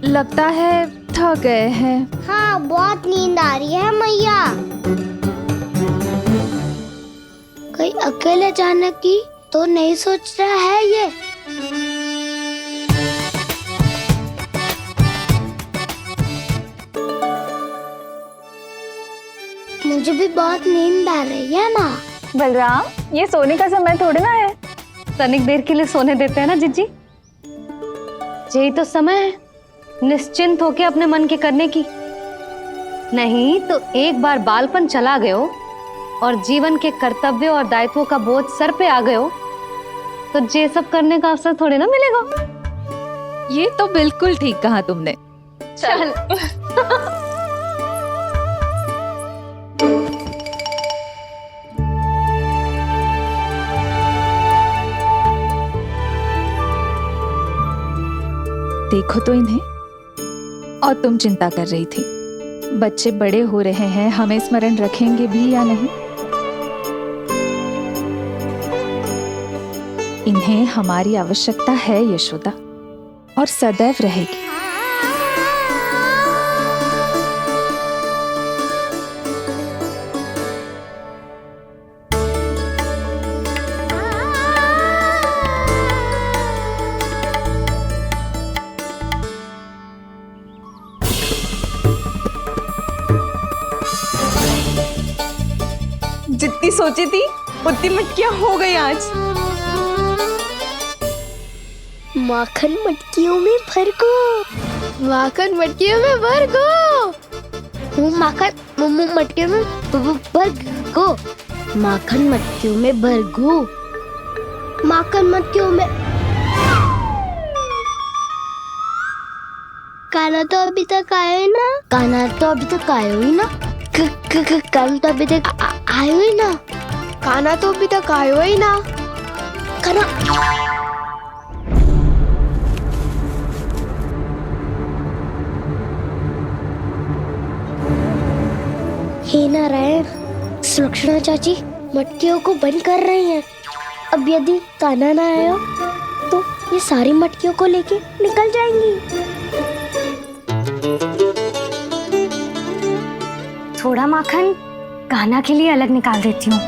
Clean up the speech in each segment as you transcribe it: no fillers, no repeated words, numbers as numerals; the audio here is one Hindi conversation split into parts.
लगता है थक गए हैं। हाँ, बहुत नींद आ रही है मैया। कहीं अकेले जाने की तो नहीं सोच रहा है ये? मुझे भी बहुत नींद आ रही है माँ। बलराम, ये सोने का समय थोड़ी ना है। तनिक देर के लिए सोने देते हैं ना जीजी। यही तो समय है निश्चिंत होके अपने मन के करने की। नहीं तो एक बार बालपन चला गयो और जीवन के कर्तव्यों और दायित्वों का बोझ सर पे आ गयो तो ये सब करने का अवसर थोड़ी ना मिलेगा। ये तो बिल्कुल ठीक कहा तुमने। चल देखो तो इन्हें। और तुम चिंता कर रही थी बच्चे बड़े हो रहे हैं, हमें स्मरण रखेंगे भी या नहीं। इन्हें हमारी आवश्यकता है यशोदा, और सदैव रहेगी। जितनी सोची थी उतनी मटकियां हो गई आज। माखन मटकियों में भर को, माखन मटकियों में भर को, माखन मटकियों में भर को, माखन मटकियों में भर को, माखन मटकियों में। काना तो अभी तक आया ही ना, काना तो अभी तक आया ही ना, काना तो अभी तक आयो ही ना, काना तो अभी तक आयो ही ना, काना। हे नारायण, सुलक्षणा चाची मटकियों को बंद कर रही हैं। अब यदि कान्हा ना आया तो ये सारी मटकियों को लेके निकल जाएंगी। थोड़ा माखन कान्हा के लिए अलग निकाल देती हूँ।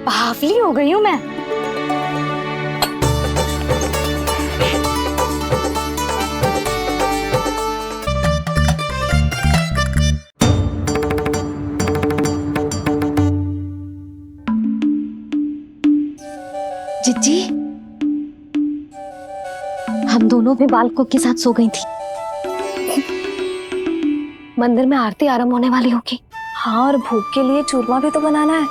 बावली हो गई हूँ मैं। जिज्जी, हम दोनों भी बालकों के साथ सो गई थी। मंदिर में आरती आरंभ होने वाली होगी। हाँ, और भोग के लिए चूरमा भी तो बनाना है।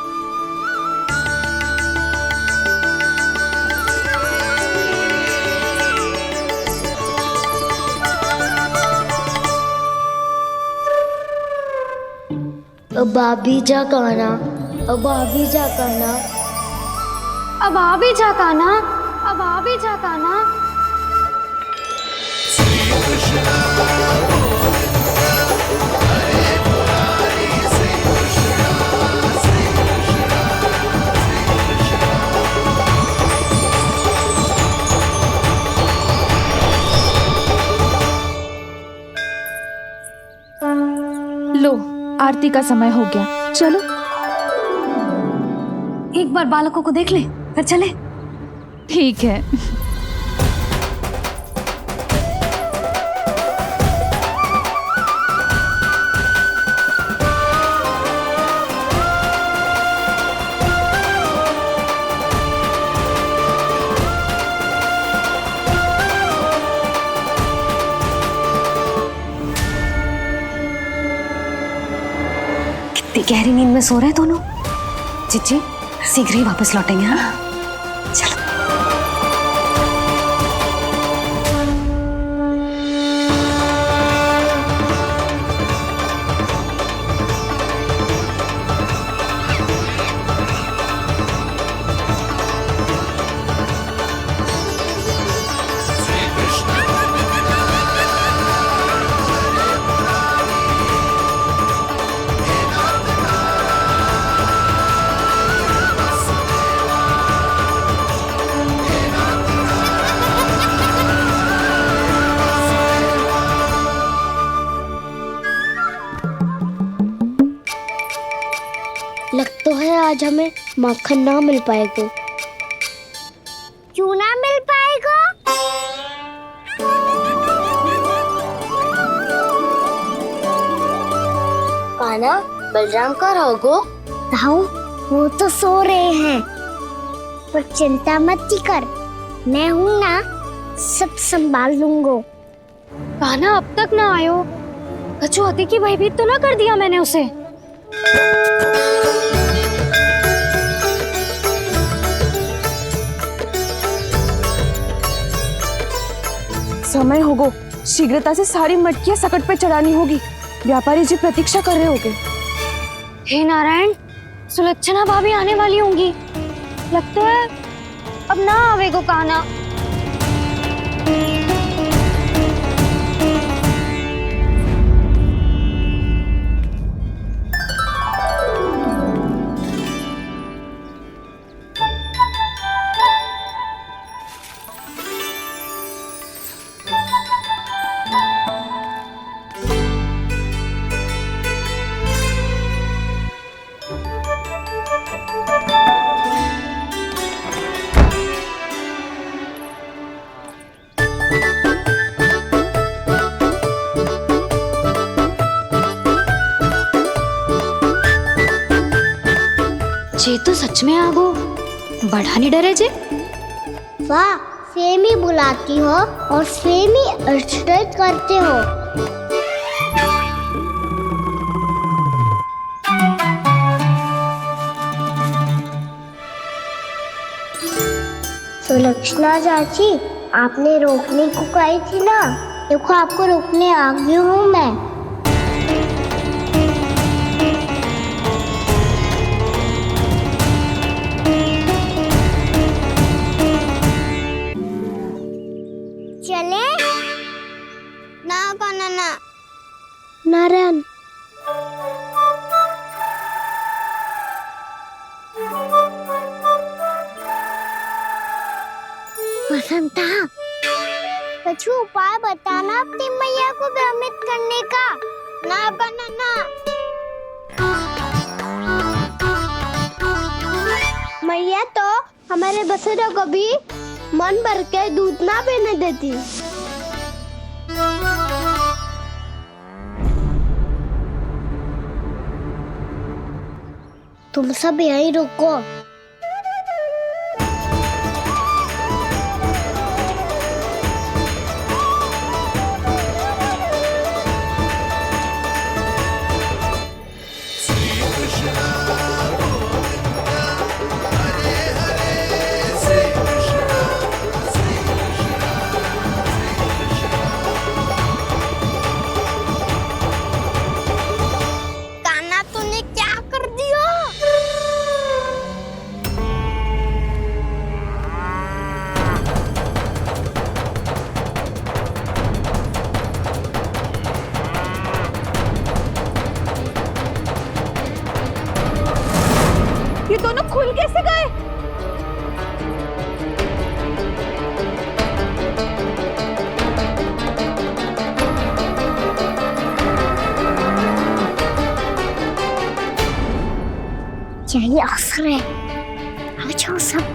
अब आ भी जा कान्हा, अब आ भी जा कान्हा, अब आ भी जा कान्हा, अब आ भी जा कान्हा। लो, आरती का समय हो गया, चलो। एक बार बालकों को देख ले फिर चले। ठीक है। कितनी गहरी नींद में सो रहे हैं दोनों। जीजी शीघ्र ही वापस लौटेंगे। हाँ चलो। आज हमें माखन ना मिल पाएगा। क्यों ना मिल पाएगा? कान्हा, बलराम का रहोगो? ताऊ, वो तो सो रहे हैं, पर चिंता मत कर, मैं हूँ ना, सब संभाल लूंगा। कान्हा अब तक ना आयो, कचौती की भयभीत तो ना कर दिया मैंने उसे? समय होगो, शीघ्रता से सारी मटकियां सकट पे चढ़ानी होगी। व्यापारी जी प्रतीक्षा कर रहे होंगे। हे नारायण, सुलक्षणा भाभी आने वाली होंगी। लगता है अब ना आवेगो कान्हा। जे तो सच में आगो, बढ़ा नहीं डरे जे। वाह, सेम ही बुलाती हो और सेम ही अर्चना करते हो। सुलक्षणा चाची, आपने रोकने को कही थी ना, देखो आपको रोकने आ गई हूँ मैं। चले ना कान्हा ना। नारायण, बसंता, कुछ उपाय बताना अपनी मैया को भ्रमित करने का। ना कान्हा ना। मैया तो हमारे बसेरा को भी मन भर के दूध ना पीने देती। तुम सब यहीं रुको। ये दोनों खुल कैसे गए? यही अवसर है, अब जाओ सब।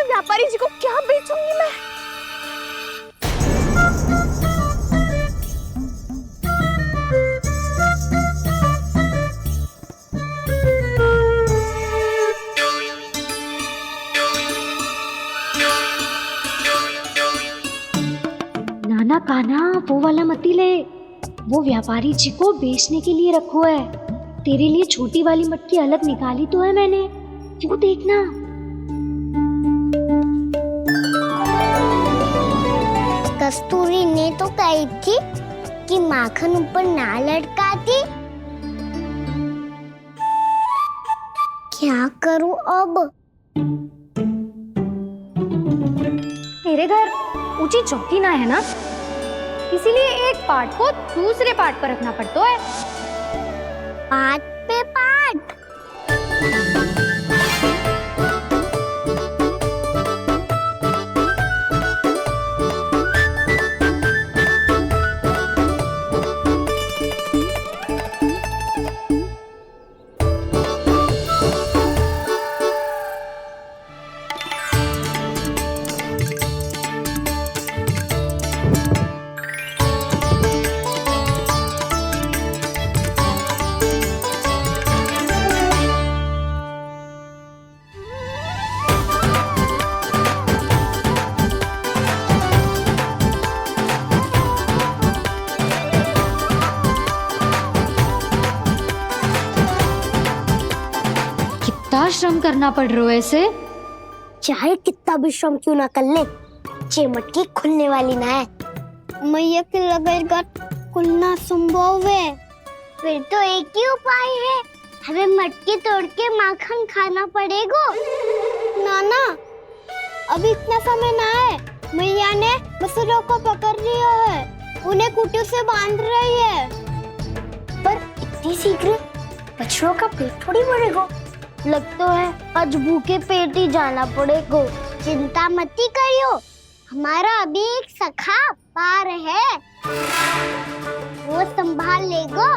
व्यापारी जी को क्या बेचूंगी मैं? कान्हा वो वाला मती ले, वो व्यापारी जी को बेचने के लिए रखो है। तेरे लिए छोटी वाली मटकी अलग निकाली तो है मैंने, वो देखना। कस्तूरी ने तो कही थी कि माखन ऊपर ना लटकाती। क्या करूं अब? तेरे घर ऊंची चौकी ना है ना, इसीलिए एक पार्ट को दूसरे पार्ट पर रखना पड़ता है। पार्ट पे पार्ट। कितना श्रम करना पड़ रहा है इसे। चाहे कितना भी श्रम क्यों ना कर ले, ये मटकी खुलने वाली ना है। मैया के लगेगा खुलना संभव है। फिर तो एक ही उपाय है, हमें मटकी तोड़ के माखन खाना पड़ेगा। नाना, अभी इतना समय ना है। मैया ने बछड़ों को पकड़ लिया है, उन्हें कुटी से बांध रही है। पर इतनी शीघ्र बछड़ों का पेट थोड़ी भरेगा। लगता है आज भूखे पेट ही जाना पड़ेगा। चिंता मत करियो, हमारा अभी एक सखा पार है, वो संभाल लेगा।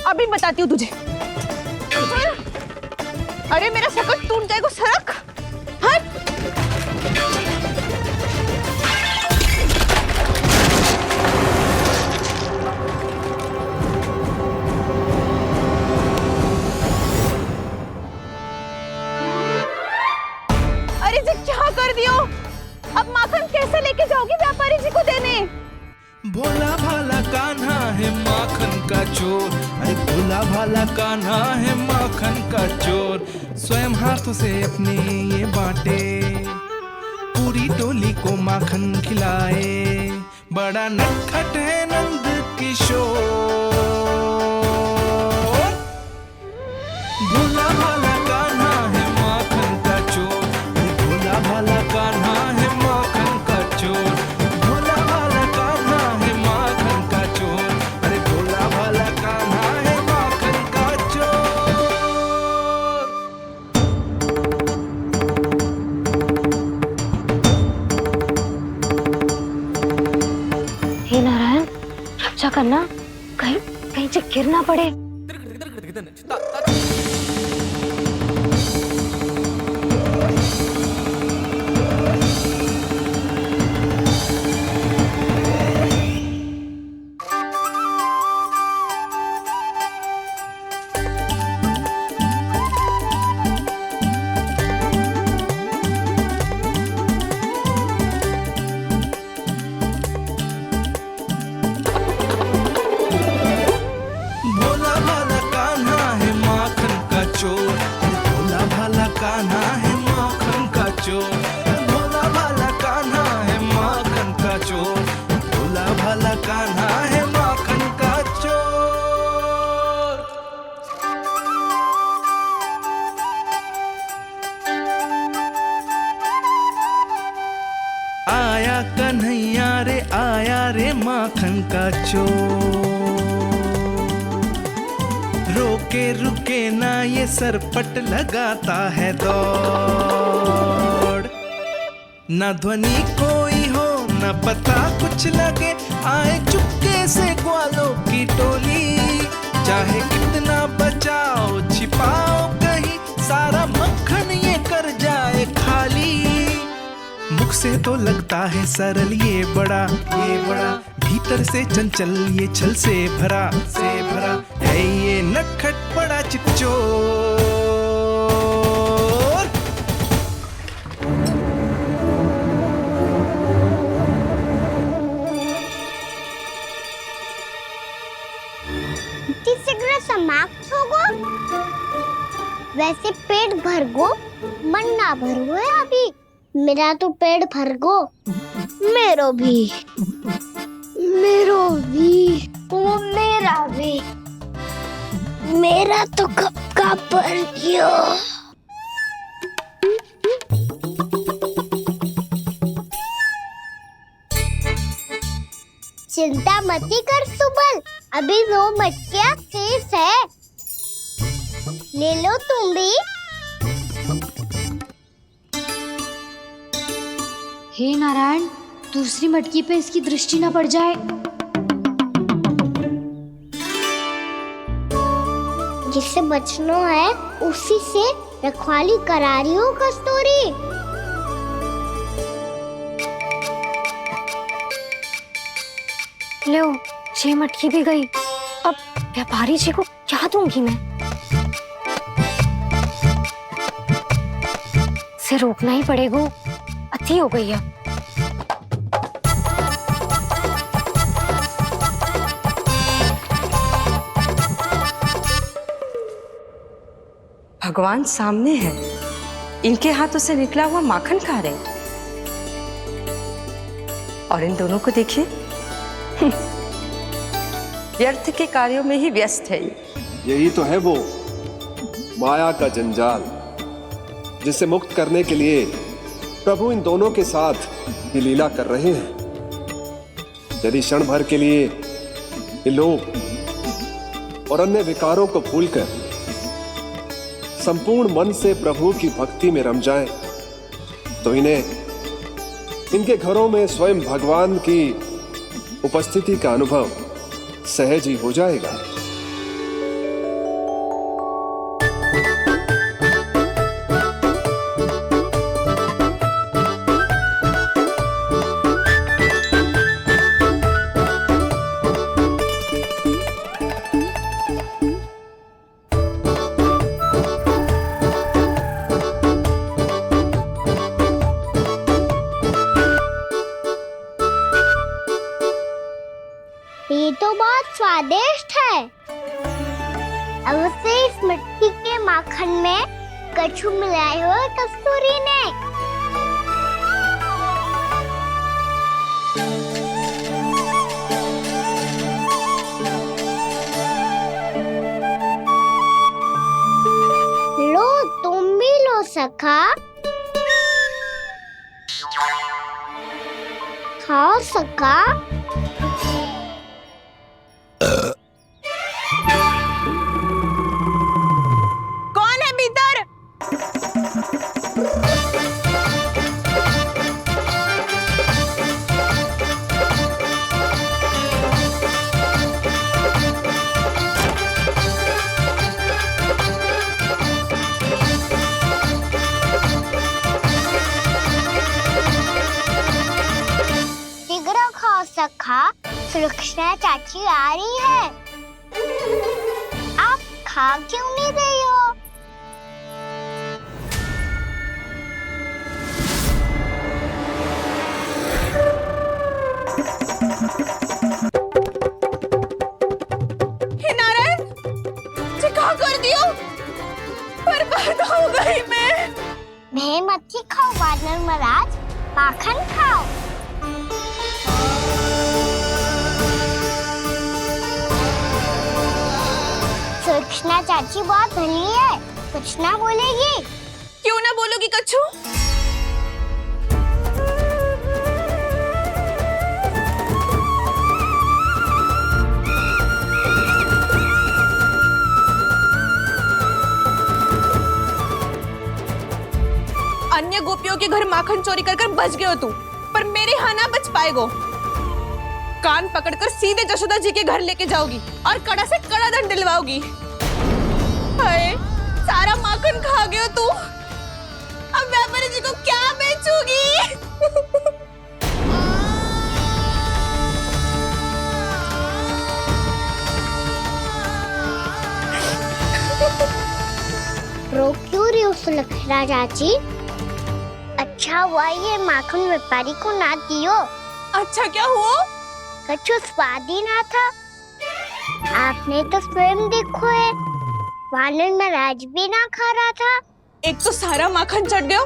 अभी बताती हूँ तुझे। अरे मेरा शकट टूट जाएगा, सरक हट। अरे जी क्या कर दियो? अब माखन कैसे लेके जाओगी व्यापारी जी को देने? भोला भाला कान्हा है माखन का चोर, अरे भोला भाला कान्हा है माखन का चोर। स्वयं हाथों से अपने ये बांटे, पूरी टोली को माखन खिलाए। बड़ा नटखट है नंद किशोर। भोला भाला कान्हा है माखन का चोर, अरे भोला भाला कान्हा है माखन का चोर। भोला भाला कान्हा है माखन का चोर, अरे भोला भाला कान्हा है माखन का चोर। हे नारायण, रक्षा करना, कहीं कहीं से गिर ना पड़े। भोला भाला कान्हा है माखन का चोर, भोला भाला कान्हा है माखन का चोर। भोला भाला कान्हा है माखन का चोर, भोला भाला कान्हा है माखन का चोर। आया कन्हैया रे आया रे माखन का चोर। रोके रुके ना ये सरपट लगाता है दौड़। ना ध्वनि कोई हो न पता कुछ लगे, आए चुपके से ग्वालों की टोली। चाहे कितना बचाओ छिपाओ कहीं, सारा मक्खन ये कर जाए खाली। मुख से तो लगता है सरल ये बड़ा, भीतर से चंचल ये छल से भरा है ये नटखट बड़ा चिकचोर। तीसरा समाप्त हो गो। वैसे पेट भर गो, मन ना भर गो है अभी। मेरा तो पेट भर गो, मेरो भी, मेरो भी, मेरा तो कब का भर गयो। चिंता मती कर सुबल, अभी 2 मटकियाँ शेष है, ले लो तुम भी। हे नारायण, दूसरी मटकी पे इसकी दृष्टि न पड़ जाए। जिससे बचना है उसी से रखवाली करा रही हो कस्तूरी। लो, 6 मटकी भी गई। अब व्यापारी जी को क्या दूंगी मैं? इसे रोकना ही पड़ेगा, अति हो गई है। भगवान सामने है, इनके हाथों से निकला हुआ माखन खा रहे, और इन दोनों को देखिए व्यर्थ के कार्यों में ही व्यस्त है। यही तो है वो माया का जंजाल, जिसे मुक्त करने के लिए प्रभु इन दोनों के साथ ये लीला कर रहे हैं। यदि क्षण भर के लिए ये लोग और अन्य विकारों को भूलकर संपूर्ण मन से प्रभु की भक्ति में रम जाएं, तो इन्हें इनके घरों में स्वयं भगवान की उपस्थिति का अनुभव सहज ही हो जाएगा। ये तो बहुत स्वादिष्ट है। अवश्य इस मिट्टी के माखन में कछु मिलाए हो कस्तूरी ने। लो तुम भी लो सखा, खाओ सखा। कौन है भीतर? शीघ्र खाओ सखा, सुलक्षणा चाची आ रही है। आप खा क्यों नहीं रही हो? हे नारायण, क्या कर दियो? बर्बाद हो गई मैं। मच्छी खाओ वानर महाराज, माखन खाओ। सुलक्षणा चाची बहुत भली है, कुछ ना बोलेगी। क्यों ना बोलोगी कच्छू? अन्य गोपियों के घर माखन चोरी कर बच गए हो तू, पर मेरे यहाँ ना बच पाएगो। कान पकड़कर सीधे जशोदा जी के घर लेके जाओगी और कड़ा से कड़ा दंड दिलवाओगी। हाय, सारा माखन खा गयो तू। अब व्यापारी जी को क्या बेचूगी? रो क्यों रही हो सुलक्षणा चाची? अच्छा हुआ ये माखन व्यापारी को ना दियो। अच्छा क्या हुआ? कछु स्वाद ही ना था। आपने तो स्वयं देखो है, वानर महाराज भी ना खा रहा था। एक तो सारा माखन चढ़ गयो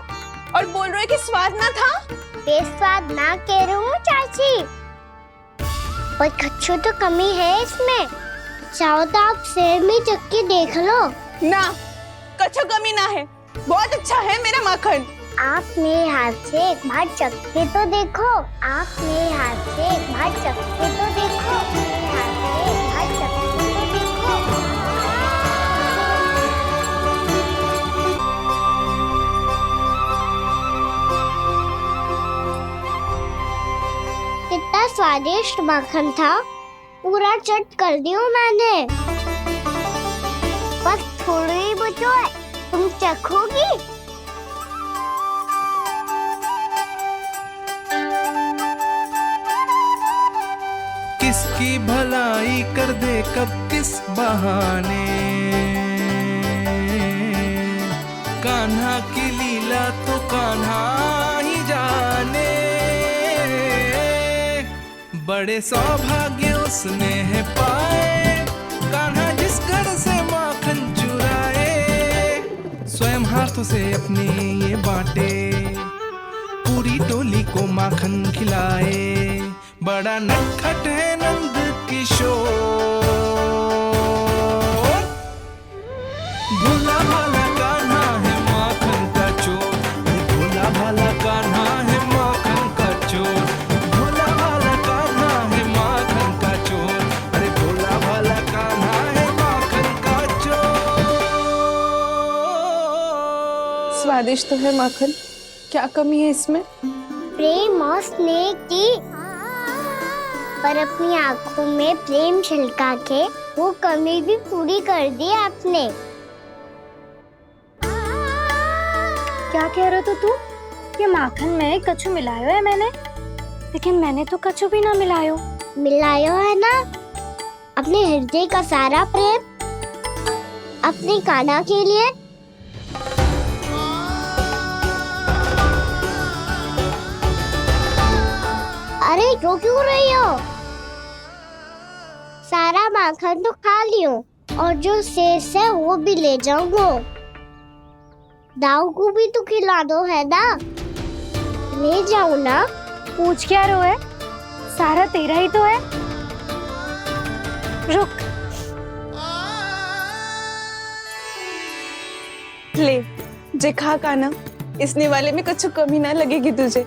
और बोल रहे कि स्वाद ना था। बेस्वाद ना कह रही हूँ चाची, पर कछु तो कमी है इसमें। चाहो तो आप स्वयं ही चख के देख लो। ना, कछु कमी ना है, बहुत अच्छा है मेरा माखन। आप मेरे हाथ से एक बार चख के तो देखो। आप मेरे हाथ से एक बार चख के तो देखो। मेरे हाथ से एक बार चख के तो देखो। कितना स्वादिष्ट माखन था, पूरा चट कर दियो मैंने। बस थोड़ी ही बचो है, तुम चखोगी? किसकी भलाई कर दे कब किस बहाने, कान्हा की लीला तो कान्हा ही जाने। बड़े सौभाग्य उसने है पाए, कान्हा जिस घर से माखन चुराए। स्वयं हाथों से अपने ये बांटे, पूरी टोली को माखन खिलाए। बड़ा नटखट है नंद किशोर, भोला भाला कान्हा है माखन का चोर। भोला भाला कान्हा है माखन का चोर। भोला भाला कान्हा है माखन का चोर। अरे भोला भाला कान्हा है माखन का चोर। स्वादिष्ट तो है माखन, क्या कमी है इसमें? प्रेम और स्नेह की, पर अपनी आंखों में प्रेम छलका के वो कमी भी पूरी कर दी आपने। क्या कह रहे हो तू? ये माखन में कछु मिलायो है मैंने, लेकिन मैंने तो कछु भी ना मिलायो। मिलायो है ना अपने हृदय का सारा प्रेम अपनी कान्हा के लिए। अरे रो क्यों रही हो? सारा माखन तो खा लियो और जो शेष है वो भी ले जाऊंगा। दाऊ को भी तो खिला दो है ना, ले जाऊं ना। पूछ क्या रहो है, सारा तेरा ही तो है। रुक, ले जे खा कान्हा, इसने वाले में कुछ कमी ना लगेगी तुझे।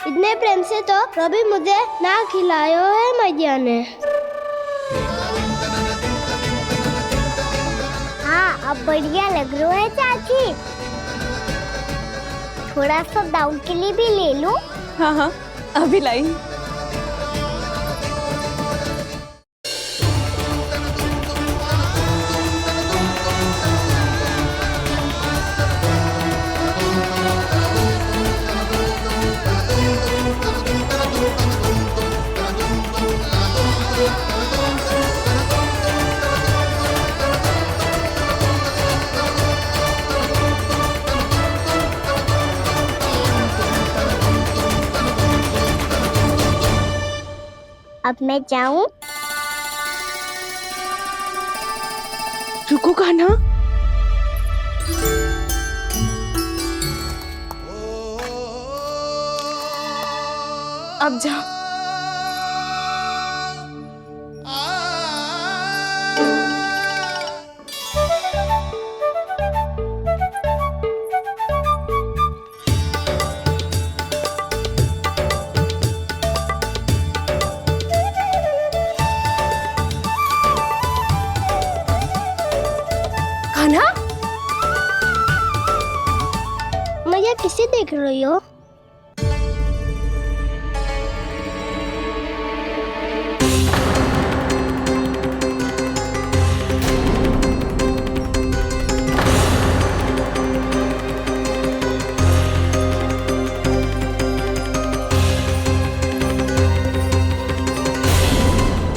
इतने प्रेम से तो कभी मुझे ना खिलायो है मैया ने। हाँ, अब बढ़िया लग रहा है चाची। थोड़ा सा दाऊ के लिए भी ले लो। हाँ हाँ, अभी लाई। अब मैं जाऊं? रुको कान्हा, अब जा। कान्हा, यहाँ किसे देख रही हो?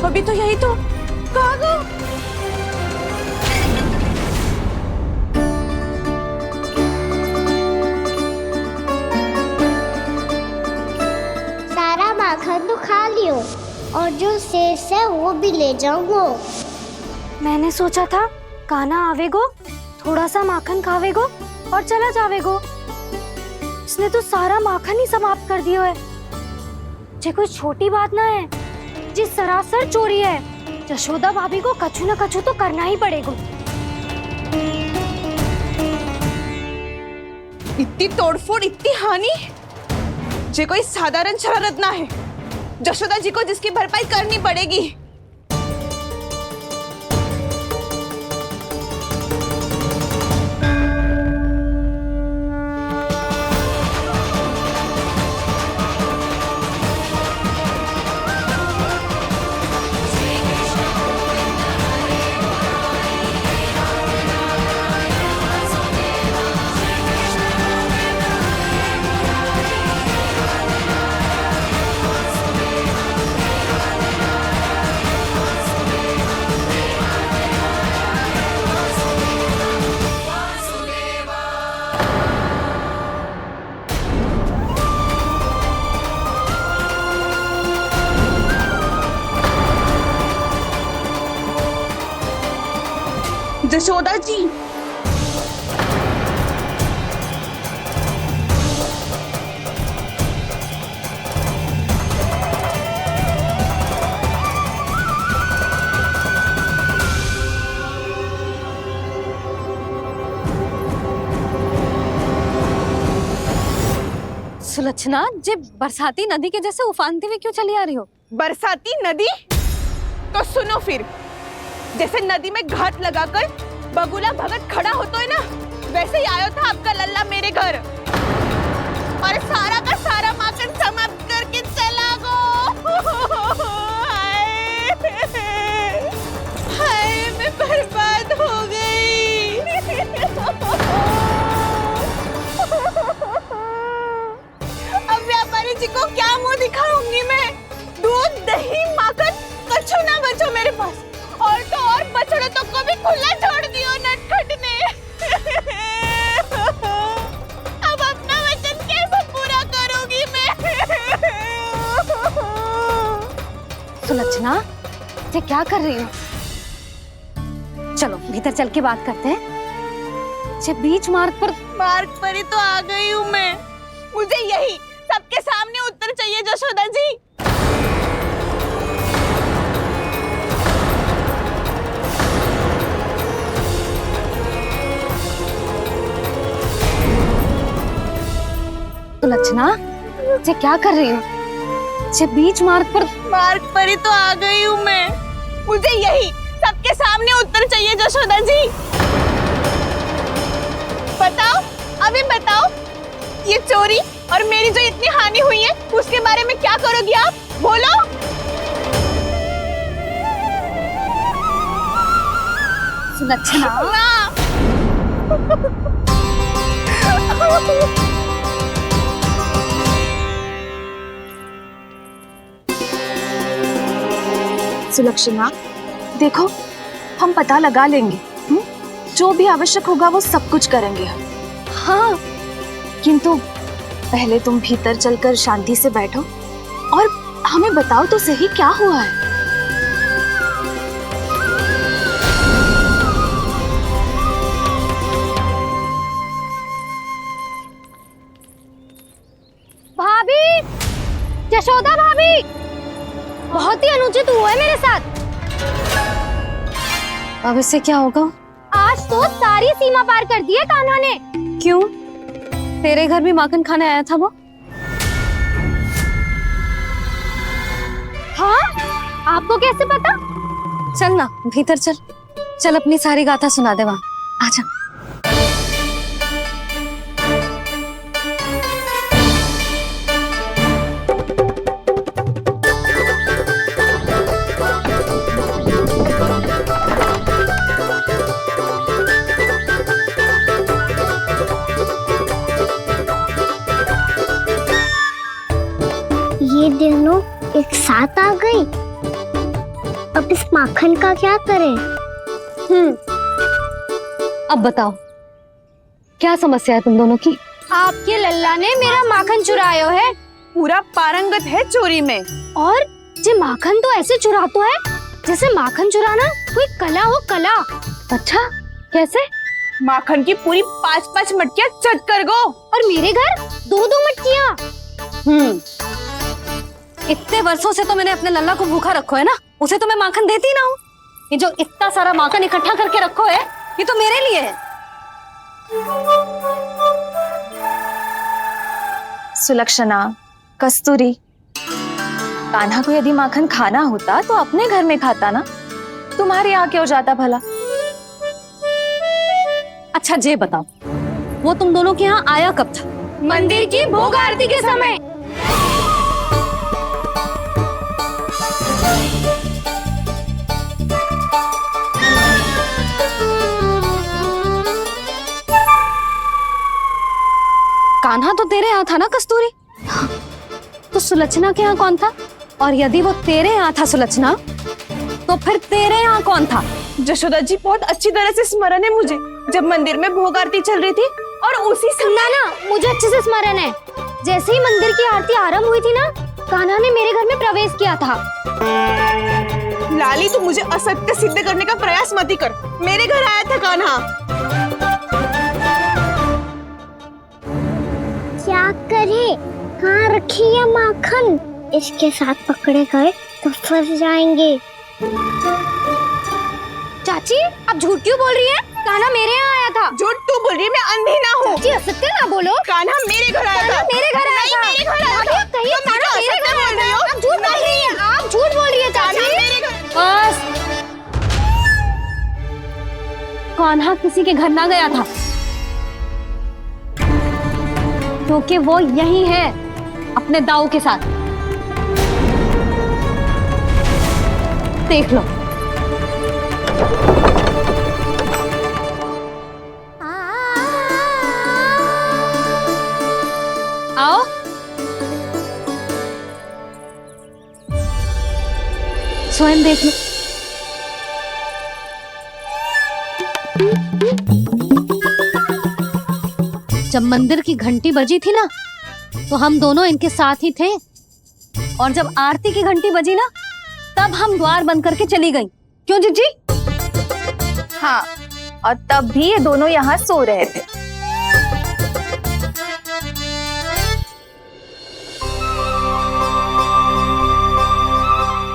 अभी तो यही तो कहाँ गो? सारा माखन तो खा लियो और जो शेष है वो भी ले जाऊंगो। मैंने सोचा था कान्हा आवेगो, थोड़ा सा माखन खावेगो और चला जावेगो। इसने तो सारा माखन ही समाप्त कर दिया है। ये कोई छोटी बात ना है, जी सरासर चोरी है। यशोदा भाभी को कछु न कछु तो करना ही पड़ेगा। इतनी तोड़फोड़, इतनी हानि, ये कोई साधारण शरारत ना है। यशोदा जी को जिसकी भरपाई करनी पड़ेगी। यशोदा जी, सुलक्षणा, जे बरसाती नदी के जैसे उफानते हुए क्यों चली आ रही हो? बरसाती नदी? तो सुनो फिर, जैसे नदी में घाट लगाकर बगुला भगत खड़ा होता है ना, वैसे ही आया था आपका लल्ला मेरे घर और सारा का सारा माखन समाप्त करके चला गो। हाय, मैं बर्बाद हो गई। अब व्यापारी जी को क्या मुंह दिखाऊंगी मैं? दूध, दही, माखन कछु ना बचो मेरे पास। और तो और बछड़े तो को भी खुला छोड़ दियो नटखट ने। अब अपना वचन कैसे पूरा करूंगी मैं? सुलक्षणा, ये क्या कर रही हो? चलो भीतर चल के बात करते हैं। ये बीच मार्ग पर ही तो आ गई हूँ मैं। मुझे यही सबके सामने उत्तर चाहिए यशोदा जी। सुलक्षणा, ये क्या कर रही हो? ये बीच मार्ग पर ही तो आ गई हूँ मैं। मुझे यही सबके सामने उत्तर चाहिए यशोदा जी। बताओ, अभी बताओ, ये चोरी और मेरी जो इतनी हानि हुई है उसके बारे में क्या करोगी आप? बोलो। सुलक्षणा, सुलक्षणा, देखो हम पता लगा लेंगे, जो भी आवश्यक होगा वो सब कुछ करेंगे हम। हाँ, किंतु पहले तुम भीतर चलकर शांति से बैठो और हमें बताओ तो सही क्या हुआ है। भाभी, यशोदा भाभी, बहुत ही अनुचित हुआ है मेरे साथ। अब इससे क्या होगा? आज तो सारी सीमा पार कर दी है कान्हा ने। क्यों? तेरे घर भी माखन खाने आया था वो? हाँ, आपको कैसे पता? चल ना भीतर चल, चल अपनी सारी गाथा सुना दे वहां। आजा। माखन का क्या करें? अब बताओ क्या समस्या है तुम दोनों की? आपके लल्ला ने मेरा माखन चुरायो है पूरा पारंगत है चोरी में। और जे माखन तो ऐसे चुरातो है जैसे माखन चुराना कोई कला हो, कला। अच्छा कैसे? माखन की पूरी 5-5 मटकियां चट कर गो। और मेरे घर 2-2 मटकियां। इतने वर्षों से तो मैंने अपने लल्ला को भूखा रखो है ना, उसे तो मैं माखन देती ना हूँ। ये जो इतना सारा माखन इकट्ठा करके रखो है ये तो मेरे लिए है। सुलक्षणा, कस्तूरी, कान्हा को यदि माखन खाना होता तो अपने घर में खाता ना, तुम्हारे यहाँ क्यों जाता भला? अच्छा ये बताओ वो तुम दोनों के यहाँ आया कब था? मंदिर की भोग आरती के समय। कान्हा तो तेरे यहाँ था ना कस्तूरी? तो सुलक्षणा के यहाँ कौन था? और यदि वो तेरे यहाँ था सुलक्षणा, तो फिर तेरे यहाँ कौन था? जशोदा जी बहुत अच्छी तरह से स्मरण है मुझे, जब मंदिर में भोग आरती चल रही थी और उसी समय ना मुझे अच्छे से स्मरण है। जैसे ही मंदिर की आरती आरंभ हुई थी ना, कान्हा ने मेरे घर में प्रवेश किया था। लाली, तू मुझे असत्य सिद्ध करने का प्रयास मत ही कर। मेरे घर आया था कान्हा। क्या करे? कहाँ रखी है माखन? इसके साथ पकड़े गए तो फंस जाएंगे। चाची आप झूठ क्यों बोल रही है? कान्हा मेरे यहाँ आया था। झूठ तू बोल रही है, मैं अंधी ना हूँ। चाची असत्य ना बोलो। कान्हा मेरे घर आया था। मेरे घर आया था। मेरे घर आया था। कहिए कान्हा मेरे घर आया था। आप झूठ बोल रही है। आप झूठ बोल रही है चाची। बस, कान्हा किसी के घर ना गया था, क्योंकि वो यही है अपने दाऊ के साथ। देख लो। आओ। स्वयं देख लो। जब मंदिर की घंटी बजी थी ना, तो हम दोनों इनके साथ ही थे, और जब आरती की घंटी बजी ना, तब हम द्वार बंद करके चली गई। क्यों जीजी? हाँ, और तब भी ये दोनों यहाँ सो रहे थे।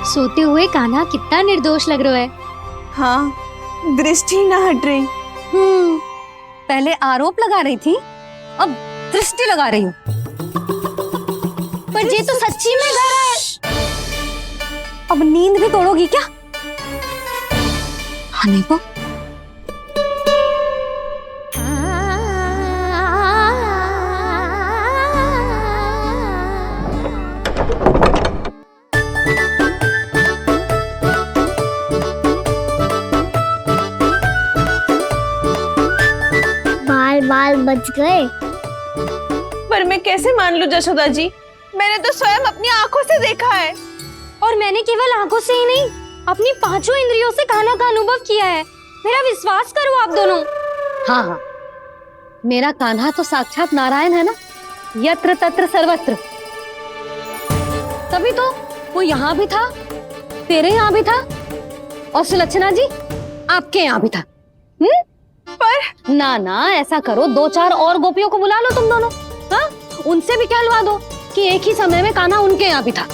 सोते हुए कान्हा कितना निर्दोष लग रहा है। हाँ, दृष्टि ना हट रही। पहले आरोप लगा रही थी, अब दृष्टि लगा रही हूँ। पर ये तो सच्ची में घर है। अब नींद भी तोड़ोगी क्या? हनी को बाल बच गए। पर मैं कैसे मान लूं जशोदा जी? मैंने तो स्वयं अपनी आंखों से देखा है। और मैंने केवल आंखों से ही नहीं, अपनी 5 इंद्रियों से कान्हा का अनुभव किया है। मेरा विश्वास करो आप दोनों। हाँ हाँ, मेरा कान्हा तो साक्षात नारायण है ना, यत्र तत्र सर्वत्र। तभी तो वो यहाँ भी था, तेरे यहाँ भी था, और सुलक्षणा जी आपके यहाँ भी था। पर ना ना, ऐसा करो 2-4 और गोपियों को बुला लो तुम दोनों। हाँ, उनसे भी कहलवा दो कि एक ही समय में कान्हा उनके यहाँ भी था।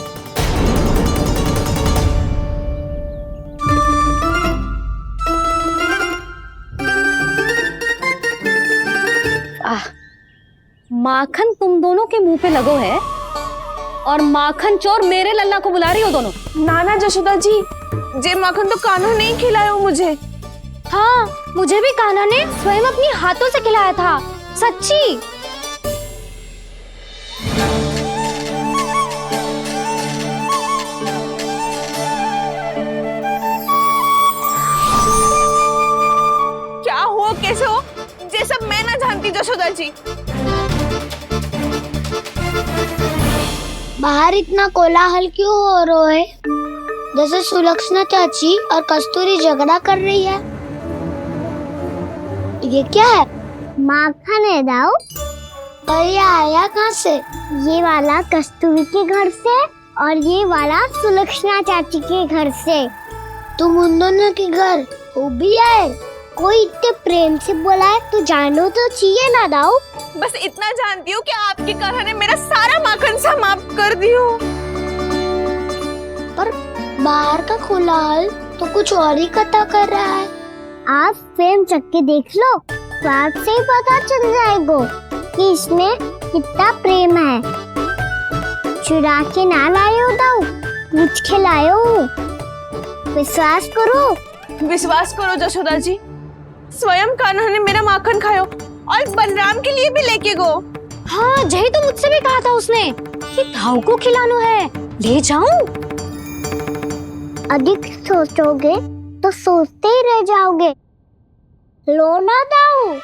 माखन तुम दोनों के मुंह पे लगो है, और माखन चोर मेरे लल्ला को बुला रही हो दोनों। नाना जशोदा जी, जे माखन तो कान्हा ने ही खिलाया मुझे। हाँ, मुझे भी कान्हा ने स्वयं अपनी हाथों से खिलाया था, सच्ची। क्या हो, कैसे हो, ये सब मैं ना जानती जशोदा जी। बाहर इतना कोलाहल क्यों हो रहा है? जैसे सुलक्षणा चाची और कस्तूरी झगड़ा कर रही है। ये क्या है? माखन है दाऊ। और ये आया कहाँ से? ये वाला कस्तूरी के घर से और ये वाला सुलक्षणा चाची के घर से। तुम उन दोनों के घर वो भी आए? कोई इतने प्रेम से बोला है तो जानो तो चाहिए ना दाऊ। बस इतना जानती हूँ कि आपके कान्हा ने मेरा सारा माखन समाप्त कर दियो। पर बाहर का खुलाल तो कुछ और ही कथा कर रहा है। आप प्रेम चख के देख लो तो आपसे ही पता चल जाएगा कि इसमें कितना प्रेम है। चुरा के ना लायो दाऊ, मुझ खिलायो। विश्वास करो जशोदा जी, स्वयं कान्हा ने मेरा माखन खायो और बलराम के लिए भी लेके गो। हाँ, जही तो मुझसे भी कहा था उसने कि दाऊ को खिलाना है, ले जाऊं। अधिक सोचोगे तो सोचते ही रह जाओगे। लो ना दाऊ।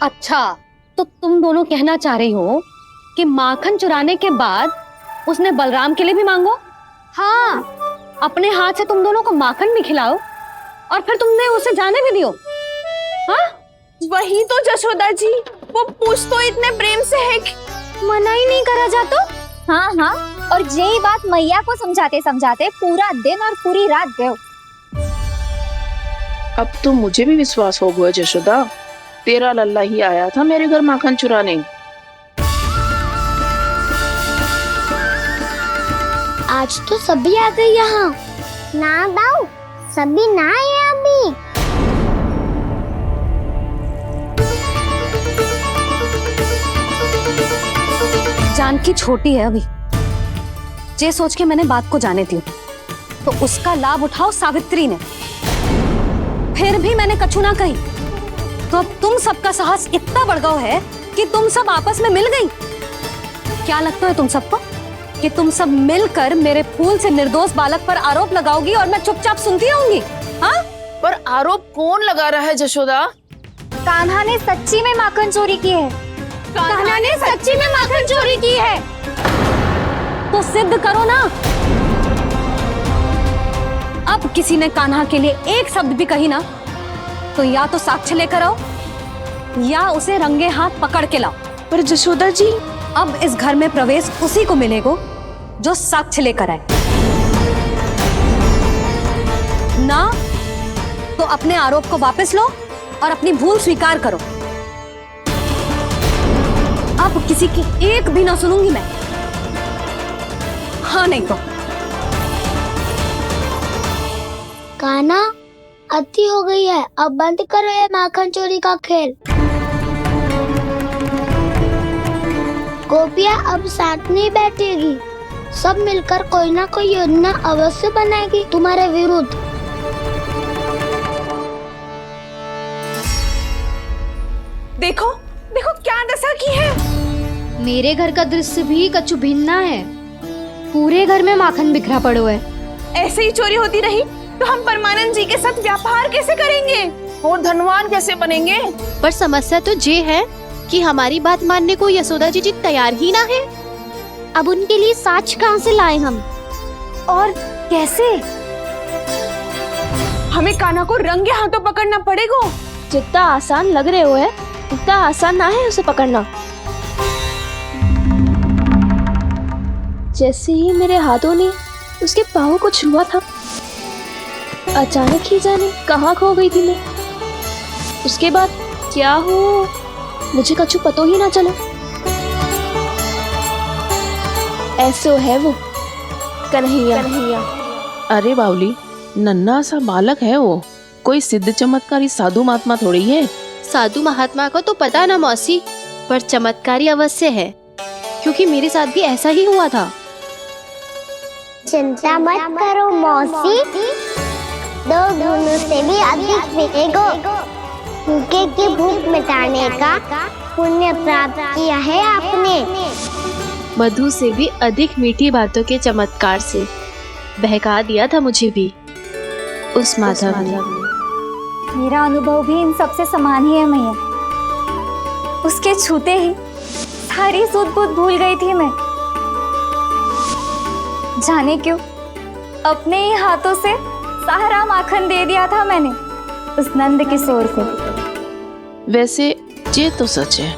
अच्छा, तो तुम दोनों कहना चाह रही हो कि माखन चुराने के बाद उसने बलराम के लिए भी मांगो? हाँ, अपने हाथ से तुम दोनों को माखन भी खिलाओ और फिर तुमने उसे जाने भी दियो। हाँ, वही तो जशोदा जी, वो पूछ तो इतने प्रेम से है कि मना ही नहीं करा जाता। हाँ हाँ, और यही बात मैया को समझाते समझाते पूरा दिन और पूरी रात गए। अब तो मुझे भी विश्वास हो गया जशोदा, तेरा लल्ला ही आया था मेरे घर माखन चुराने। आज तो सभी आ गए यहाँ। ना दाऊ, सभी ना आए अभी। जानकी छोटी है अभी, जे सोच के मैंने बात को जाने दी तो उसका लाभ उठाओ सावित्री ने। फिर भी मैंने कछु ना कही तो अब तुम सबका साहस इतना बढ़ गया है कि तुम सब आपस में मिल गई। क्या लगता है तुम सबको कि तुम सब मिलकर मेरे फूल से निर्दोष बालक पर आरोप लगाओगी और मैं चुपचाप सुनती रहूंगी? हाँ? पर आरोप कौन लगा रहा है जशोदा? कान्हा ने सच्ची में माखन चोरी की है। कान्हा ने सच्ची में माखन चोरी की है तो सिद्ध करो ना। अब किसी ने कान्हा के लिए एक शब्द भी कही ना तो या तो साक्ष्य लेकर आओ या उसे रंगे हाथ पकड़ के लाओ। पर जशोदा जी, अब इस घर में प्रवेश उसी को मिलेगा जो साक्ष्य लेकर आए। ना तो अपने आरोप को वापस लो और अपनी भूल स्वीकार करो। अब किसी की एक भी ना सुनूंगी मैं। हाँ नहीं तो कान्हा, अति हो गई है, अब बंद करो ये माखन चोरी का खेल। गोपिया अब साथ नहीं बैठेगी, सब मिलकर कोई ना कोई योजना अवश्य बनाएगी तुम्हारे विरुद्ध। देखो देखो क्या दशा की है। मेरे घर का दृश्य भी कछु भिन्न है। पूरे घर में माखन बिखरा पड़ो है। ऐसे ही चोरी होती रही तो हम परमानंद जी के साथ व्यापार कैसे करेंगे और धनवान कैसे बनेंगे? पर समस्या तो ये है कि हमारी बात मानने को यशोदा जी तैयार ही ना है। अब उनके लिए साक्ष्य कहाँ से लाए हम? और कैसे? हमें कान्हा को रंगे हाथों पकड़ना पड़ेगा। जितना आसान लग रहे हो है उतना आसान ना है उसे पकड़ना। जैसे ही मेरे हाथों ने उसके पाँव को छुआ था, अचानक ही जाने कहाँ खो गई थी मैं। उसके बाद क्या हो मुझे कछु पतो ही ना चला। ऐसो है वो कन्हैया। अरे बावली, नन्हा सा बालक है वो, कोई सिद्ध चमत्कारी साधु महात्मा थोड़ी है। साधु महात्मा को तो पता ना मौसी, पर चमत्कारी अवश्य है क्योंकि मेरे साथ भी ऐसा ही हुआ था। चिंता मत करो मौसी, 2 गुणों से भी अधिक मिलेगा। भूखे की भूख मिटाने का पुण्य प्राप्त किया है आपने। मधु से भी अधिक मीठी बातों के चमत्कार से बहका दिया था मुझे भी। उस माधव ने। मेरा अनुभव भी इन सबसे समान ही है मैया। उसके छूते ही सारी सूध बूध भूल गई थी मैं। जाने क्यों अपने ही हाथों से सारा माखन दे दिया था मैंने उस नंद किशोर को। वैसे ये तो सच है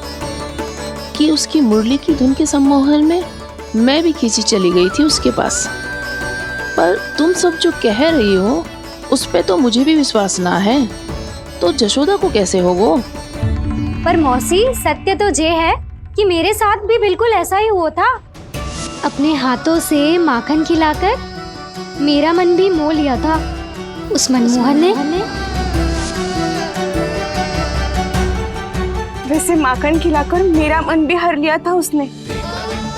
कि उसकी मुरली की धुन के सम्मोहन में मैं भी खींची चली गई थी उसके पास। पर तुम सब जो कह रही हो उस पे तो मुझे भी विश्वास ना है, तो जशोदा को कैसे हो वो? पर मौसी, सत्य तो ये है कि मेरे साथ भी बिल्कुल ऐसा ही हुआ था। अपने हाथों से माखन खिलाकर मेरा मन भी मोह लिया था उस मनमोहन ने। वैसे माखन खिलाकर मेरा मन भी हर लिया था उसने।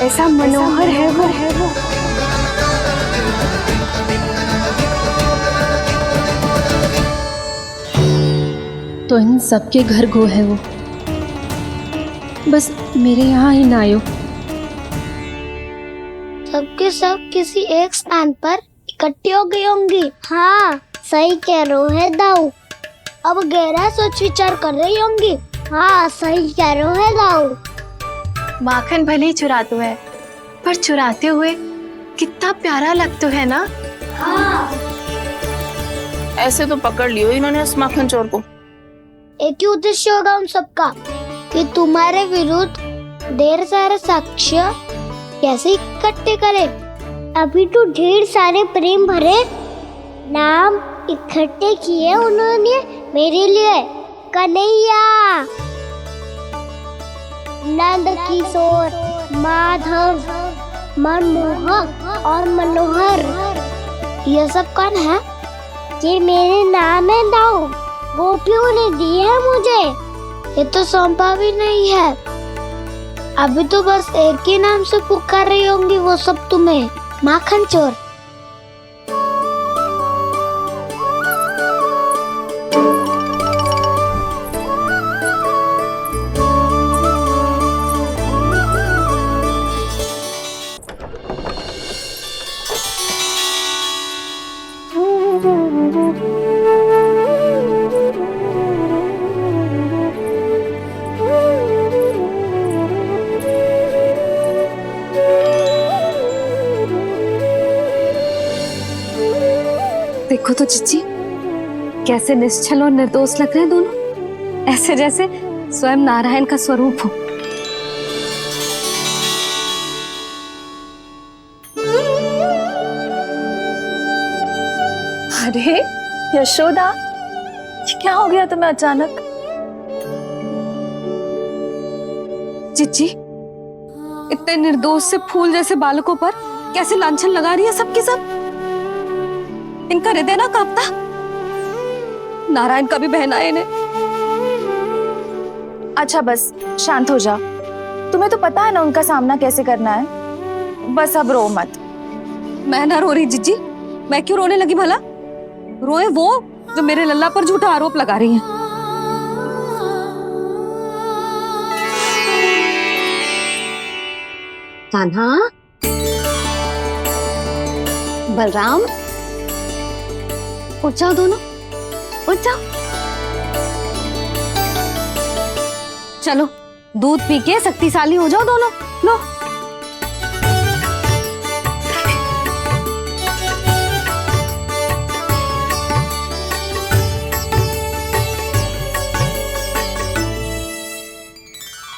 ऐसा मनोहर है वो। तो इन सबके घर गो है वो, बस मेरे यहाँ ही ना आयो। सबके सब किसी एक स्थान पर इकट्ठी हो गई होंगी। हाँ, सही कह रहे है दाऊ। अब गहरा सोच विचार कर रही होंगी। हाँ, सही कह रहे है दाऊ। माखन भले ही चुराते है, पर चुराते हुए कितना प्यारा लगता है ना। हाँ, ऐसे तो पकड़ लियो इन्होंने उस माखन चोर को। एक ही उद्देश्य होगा उन सबका कि तुम्हारे विरुद्ध ढेर सारे साक्ष्य कैसे इकट्ठे करे। अभी तो ढेर सारे प्रेम भरे नाम इकट्ठे किए उन्होंने मेरे लिए। कन्हैया, नंद किशोर, माधव, मनमोहक और मनोहर, ये सब कौन है? ये मेरे नाम है दाऊ। गोपियों ने दी है मुझे, ये तो सौंपा भी नहीं है। अभी तो बस एक ही नाम से पुकार रही होंगी वो सब तुम्हें, माखन चोर। देखो तो चिच्ची, कैसे निश्चल और निर्दोष लग रहे हैं दोनों, ऐसे जैसे स्वयं नारायण का स्वरूप हो। अरे यशोदा, ये क्या हो गया तुम्हें अचानक? चिच्ची, इतने निर्दोष से फूल जैसे बालकों पर कैसे लांछन लगा रही है सबके सब। इनका हृदय ना कांपता? नारायण का भी बहना है इन्हें। अच्छा बस शांत हो जाओ, तुम्हें तो पता है ना उनका सामना कैसे करना है। बस अब रो मत। मैं ना रो रही जिज्जी, मैं क्यों रोने लगी भला? रोए वो जो मेरे लल्ला पर झूठा आरोप लगा रही हैं। कान्हा, बलराम, उठ जाओ दोनों, उठ जाओ। चलो दूध पी के शक्तिशाली हो जाओ दोनों। लो।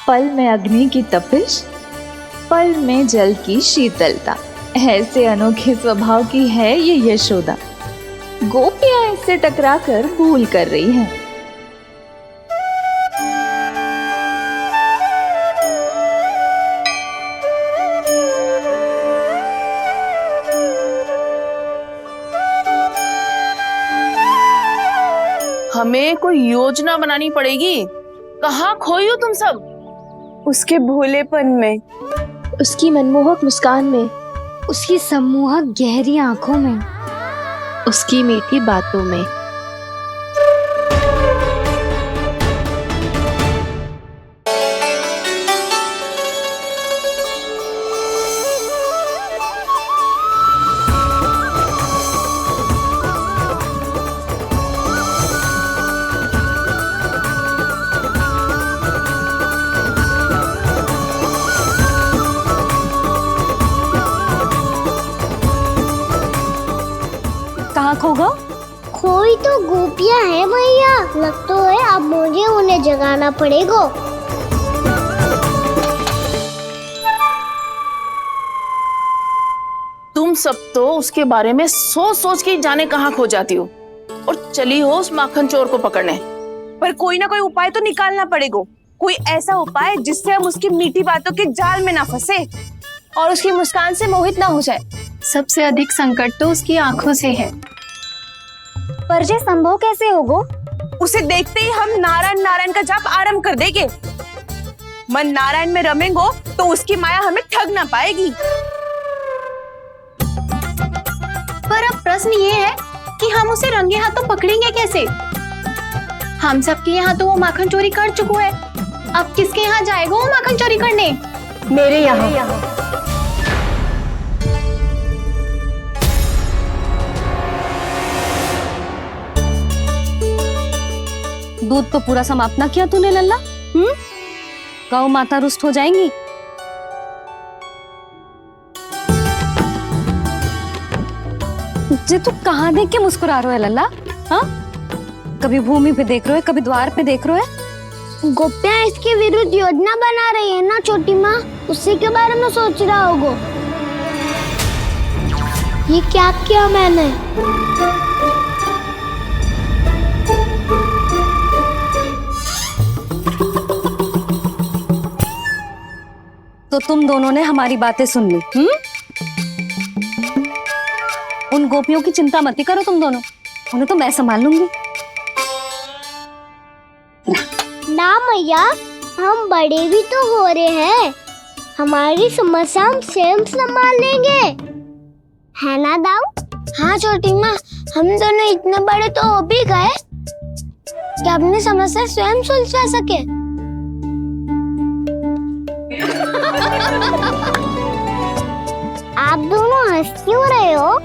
पल में अग्नि की तपिश, पल में जल की शीतलता, ऐसे अनोखे स्वभाव की है ये यशोदा। गोपियां इससे टकराकर भूल कर रही हैं। हमें कोई योजना बनानी पड़ेगी। कहाँ खोई हो तुम सब? उसके भोलेपन में, उसकी मनमोहक मुस्कान में, उसकी सम्मोहक गहरी आंखों में, उसकी मीठी बातों में। जगाना पड़ेगा। तुम सब तो उसके बारे में सोच सोच के जाने कहाँ खो जाती हो और चली हो उस माखन चोर को पकड़ने। पर कोई ना कोई उपाय तो निकालना पड़ेगा, कोई ऐसा उपाय जिससे हम उसकी मीठी बातों के जाल में ना फंसे और उसकी मुस्कान से मोहित ना हो जाए। सबसे अधिक संकट तो उसकी आंखों से है। पर ये संभव कैसे होगा? उसे देखते ही हम नारायण नारायण का जाप आरंभ कर देंगे। मन नारायण में रमेंगो तो उसकी माया हमें ठग ना पाएगी। पर अब प्रश्न ये है कि हम उसे रंगे हाथों पकड़ेंगे कैसे? हम सबके यहाँ तो वो माखन चोरी कर चुका है, अब किसके यहाँ जाएगा वो माखन चोरी करने? मेरे यहाँ। दूध तो पूरा समाप्त ना किया तूने लल्ला। गौ माता रुष्ट हो जाएंगी। जे तू कहाँ देख के मुस्कुरा रहे हो लल्ला? हाँ, कभी भूमि पे देख रहे हो, कभी द्वार पे देख रहे हो। गोपियाँ इसके विरुद्ध योजना बना रही है ना छोटी माँ, उसी के बारे में सोच रहा होगा। ये क्या किया मैंने? तो तुम दोनों ने हमारी बातें सुन ली। उन गोपियों की चिंता मत करो तुम दोनों, उन्हें तो मैं संभाल लूंगी। ना मैया, हम बड़े भी तो हो रहे हैं, हमारी समस्या हम स्वयं संभाल लेंगे, है ना दाऊ? हाँ छोटी माँ, हम दोनों इतने बड़े तो हो भी गए कि अपनी समस्या स्वयं सुलझा सके। आप दोनों हंस क्यों रहे हो?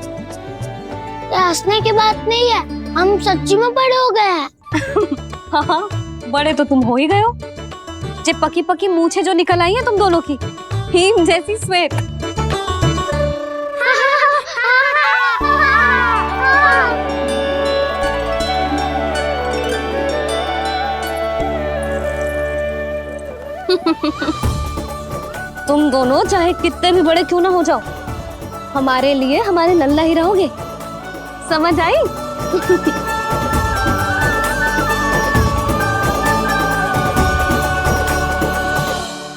ये हंसने की बात नहीं है, हम सच्ची में बड़े हो गए हैं। हाँ, बड़े तो तुम हो ही गए हो। जे पकी पकी मूछें जो निकल आई हैं तुम दोनों की, हिम जैसी श्वेत। तुम दोनों चाहे कितने भी बड़े क्यों ना हो जाओ, हमारे लिए हमारे लल्ला ही रहोगे, समझ आई?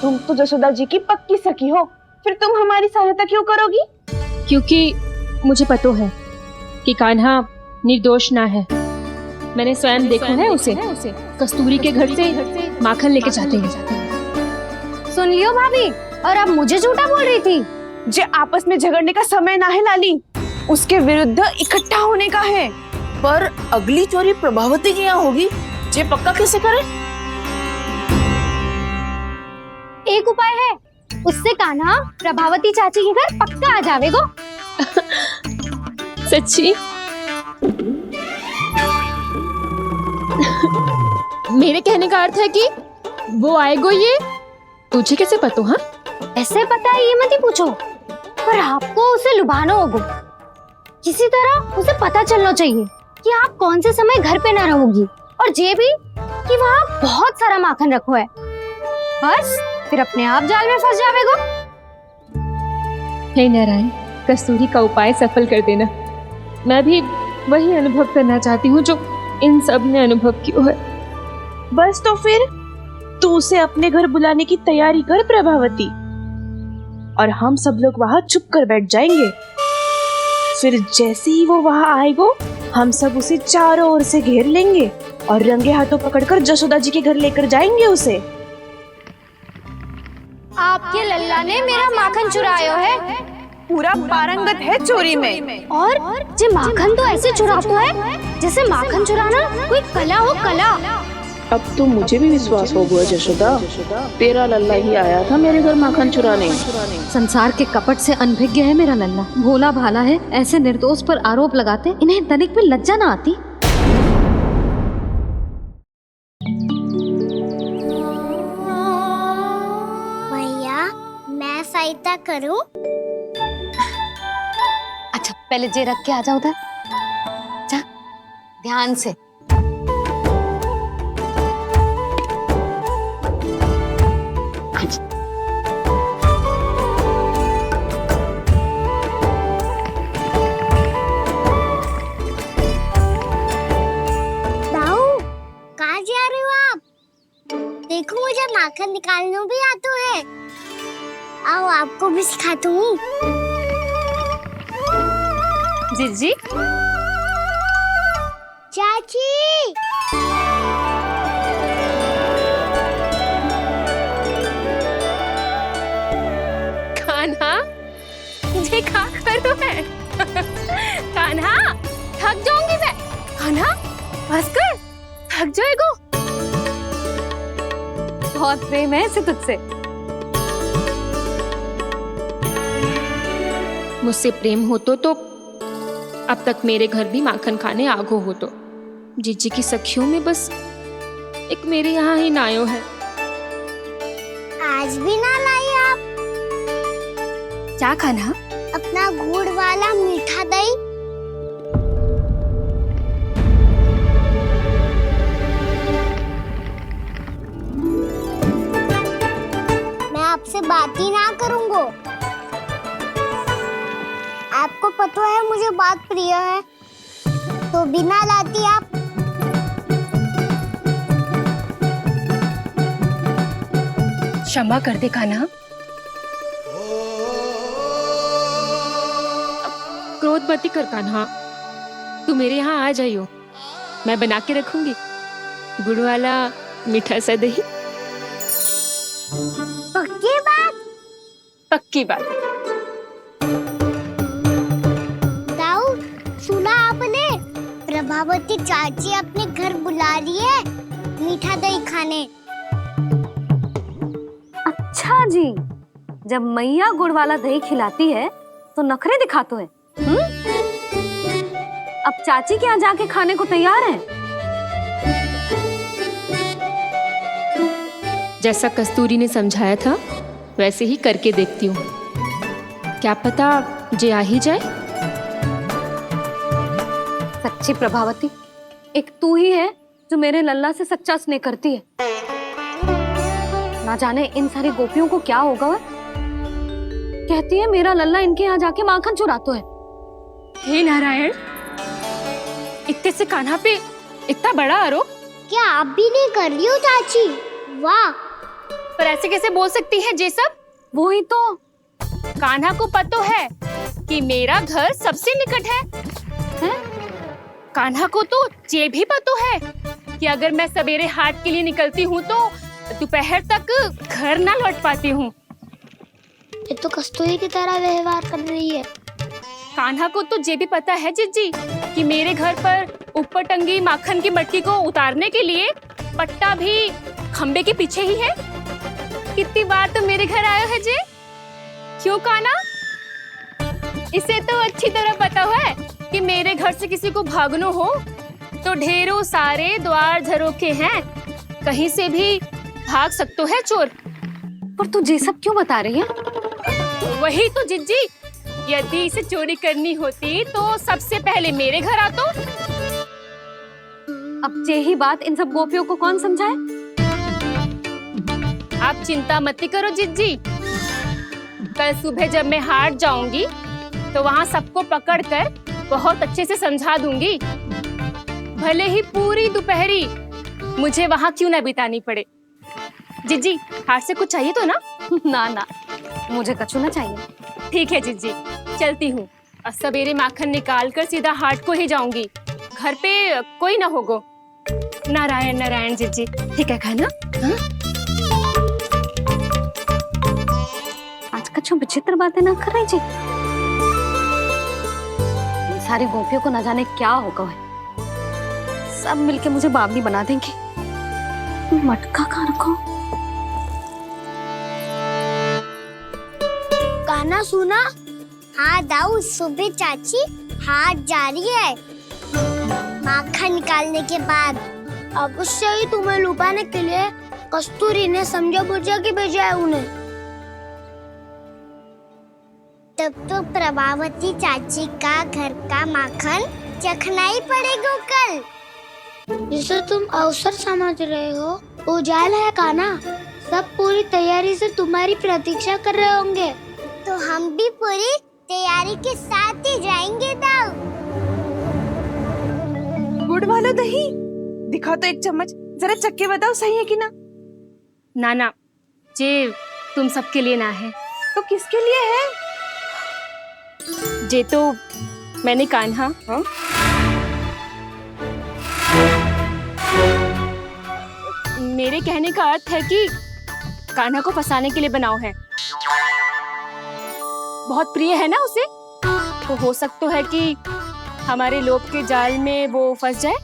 तुम तो जसोदा जी की पक्की सखी हो, फिर तुम हमारी सहायता क्यों करोगी? क्योंकि मुझे पता है कि कान्हा निर्दोष ना है। मैंने स्वयं देखा है उसे कस्तूरी के घर से माखन लेके जाते हैं। सुन लियो भाभी, और अब मुझे झूठा बोल रही थी। जे आपस में झगड़ने का समय ना है लाली, उसके विरुद्ध इकट्ठा होने का है। पर अगली चोरी प्रभावती की यहाँ होगी, जे पक्का कैसे करे? एक उपाय है, उससे कान्हा प्रभावती चाची के घर पक्का आ जावेगो। सच्ची? मेरे कहने का अर्थ है कि वो आएगो। ये तुझे कैसे पता? हाँ, ऐसे पता है ये मत ही पूछो, पर आपको उसे लुभाना होगा। किसी तरह उसे पता चलना चाहिए कि आप कौन से समय घर पे ना रहोगी, और ये भी कि वहाँ बहुत सारा माखन रखो है। बस फिर अपने आप जाल में फंस जावेगो। हे नारायण, कस्तूरी का उपाय सफल कर देना। मैं भी वही अनुभव करना चाहती हूँ जो इन सब ने अनुभव किया है। बस तो फिर तू उसे अपने घर बुलाने की तैयारी कर प्रभावती, और हम सब लोग वहाँ चुप कर बैठ जाएंगे। फिर जैसे ही वो वहाँ आएगो, हम सब उसे चारों ओर से घेर लेंगे और रंगे हाथों पकड़कर जसोदा जी के घर लेकर जाएंगे उसे। आपके लल्ला ने मेरा माखन चुराया है, पूरा पारंगत है चोरी में। और जे माखन तो ऐसे चुराता है जैसे माखन चुराना कोई कला हो, कला। अब तो मुझे भी विश्वास हो गया जशोदा, तेरा लल्ला ही आया था मेरे घर माखन चुराने। संसार के कपट से अनभिज्ञ है मेरा लल्ला, भोला भाला है। ऐसे निर्दोष पर आरोप लगाते इन्हें तनिक भी लज्जा ना आती। भैया, मैं सहायता करूं? अच्छा, पहले जे रख के आ जाओ उधर, जा ध्यान से। आप? देखो मुझे माखन निकालना भी आता है। आओ आपको भी सिखाता हूँ। जिज्जी, चाची कान्हा, ये क्या करो है? कान्हा, थक जाऊंगी मैं। कान्हा, बस कर, थक जाएगा। बहुत प्रेम है इसे तुझसे। मुझसे प्रेम हो तो अब तक मेरे घर भी माखन खाने आगो हो तो। जीजी की सखियों में बस एक मेरे यहाँ ही नायो है। आज भी ना लाई आप? क्या खाना? अपना गुड़ वाला मीठा दही। मैं आपसे बात ही ना करूंगा। आपको पता है मुझे बात प्रिय है, तो बिना लाती आप। क्षमा कर दे कान्हा। क्रोध मत कर कान्हा, तू मेरे यहाँ आ जाइयो, मैं बना के रखूंगी गुड़ वाला मीठा सा दही। पक्की बात? पक्की बात। दाऊ, सुना आपने? प्रभावती चाची अपने घर बुला रही है मीठा दही खाने। अच्छा जी, जब मैया गुड़ वाला दही खिलाती है तो नखरे दिखाते हैं। अब चाची के यहाँ जाके खाने को तैयार हैं। जैसा कस्तूरी ने समझाया था वैसे ही करके देखती हूँ, क्या पता जे आ ही जाए। सच्ची प्रभावती, एक तू ही है जो मेरे लल्ला से सच्चा स्नेह करती है। ना जाने इन सारी गोपियों को क्या होगा। वह कहती है मेरा लल्ला इनके यहाँ जाके माखन चुराता है। हे नारायण, इतने से कान्हा पे इतना बड़ा आरोप। क्या आप भी नहीं कर रही हो चाची? वाह, पर ऐसे कैसे बोल सकती है जे सब? वो ही तो, कान्हा को पता है कि मेरा घर सबसे निकट है? कान्हा को तो ये भी पता है कि अगर मैं सवेरे हाट के लिए निकलती हूँ तो दोपहर तक घर ना लौट पाती हूँ। ये तो कस्तूरी की तरह व्यवहार कर रही है। कान्हा को तो ये भी पता है जिज्जी कि मेरे घर पर ऊपर टंगी माखन की मटकी को उतारने के लिए पट्टा भी खंबे के पीछे ही है। कितनी बार तो मेरे घर आयो है जी। क्यों कान्हा? इसे तो अच्छी तरह पता है कि मेरे घर से किसी को भागनो हो तो ढेरों सारे द्वार झरोखे हैं, कहीं से भी भाग सकते है चोर। पर तू ये सब क्यों बता रही है? वही तो जिज्जी, यदि इसे चोरी करनी होती तो सबसे पहले मेरे घर आतो। अब यही बात इन सब गोपियों को कौन समझाए? आप चिंता मत करो जिज्जी, कल सुबह जब मैं हाट जाऊंगी तो वहाँ सबको पकड़कर बहुत अच्छे से समझा दूंगी, भले ही पूरी दोपहरी मुझे वहाँ क्यों ना बितानी पड़े। जिज्जी, हाट से कुछ चाहिए तो ना? ना ना, मुझे कछु ना चाहिए। ठीक है जिज्जी, चलती हूँ। और सवेरे माखन निकाल कर सीधा हाट को ही जाऊंगी, घर पे कोई ना होगो। नारायण नारायण जिज्जी, ठीक है खाना? हाँ? आज कछु विचित्र बातें ना कर रही जी। सारी गोपियों को न जाने क्या होगा है, सब मिलके मुझे बावली बना देंगे। मटका कहाँ रखो? गाना सुना? हाँ दाऊ, सुबह चाची हाट जा रही है माखन निकालने के बाद। अवश्य ही तुम्हें लुभाने के लिए कस्तूरी ने समझा बुझा के भेजा है उन्हें। तब तो प्रभावती चाची का घर का माखन चखना ही पड़ेगा कल। जिसे तुम अवसर समझ रहे हो, उजाला है कान्हा। सब पूरी तैयारी से तुम्हारी प्रतीक्षा कर रहे होंगे। तो हम भी पूरी तैयारी के साथ ही जाएंगे दाऊ। गुड़ वाला दही दिखा तो एक चम्मच। जरा चक्के बताओ सही है कि ना? ना जे तुम सबके लिए ना है। तो किसके लिए है? जे तो मैंने कान्हा मेरे कहने का अर्थ है कि कान्हा को फंसाने के लिए बनाओ है। बहुत प्रिय है ना उसे, तो हो सकता है कि हमारे लोभ के जाल में वो फंस जाए।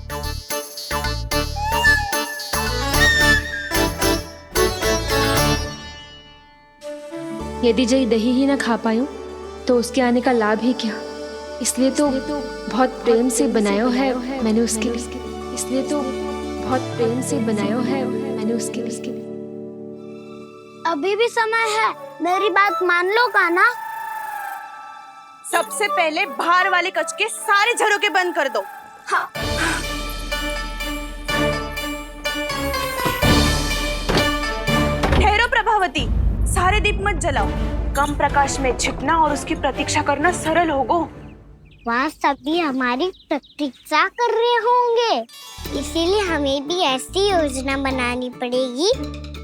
यदि जय दही ही ना खा पायो तो उसके आने का लाभ ही क्या। इसलिए तो बहुत प्रेम से बनायो है मैंने उसके लिए। इसलिए तो बहुत प्रेम से बनायो है मैंने उसके लिए। अभी भी समय है, मेरी बात मान लो कान्हा। सबसे पहले बाहर वाले कच के सारे झरोके बंद कर दो। हाँ। ठहरो प्रभावती, सारे दीप मत जलाओ। कम प्रकाश में छिपना और उसकी प्रतीक्षा करना सरल होगा। वहाँ सभी हमारी प्रतीक्षा कर रहे होंगे, इसीलिए हमें भी ऐसी योजना बनानी पड़ेगी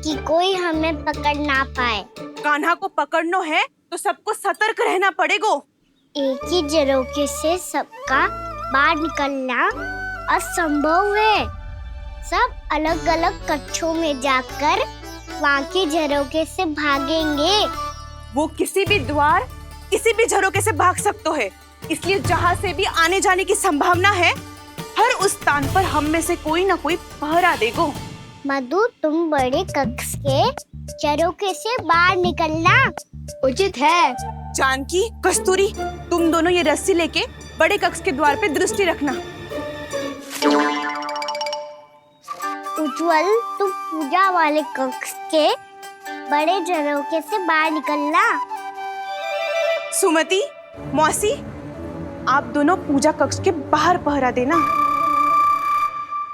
कि कोई हमें पकड़ ना पाए। कान्हा को पकड़ना है तो सबको सतर्क रहना पड़ेगा। एक ही झरोखे से सबका बाहर निकलना असंभव है। सब अलग अलग कक्षों में जाकर वहाँ के झरोखे से भागेंगे। वो किसी भी द्वार, किसी भी झरोखे से भाग सकते है, इसलिए जहाँ से भी आने जाने की संभावना है, हर उस स्थान पर हम में से कोई ना कोई पहरा देगा। मधु, तुम बड़े कक्ष के झरोखे से बाहर निकलना उचित है। जानकी, कस्तूरी, तुम दोनों ये रस्सी लेके बड़े कक्ष के द्वार पे दृष्टि रखना। उज्जवल, तुम पूजा वाले कक्ष के बड़े झरोखे से बाहर निकलना। सुमति, मौसी, आप दोनों पूजा कक्ष के बाहर पहरा देना।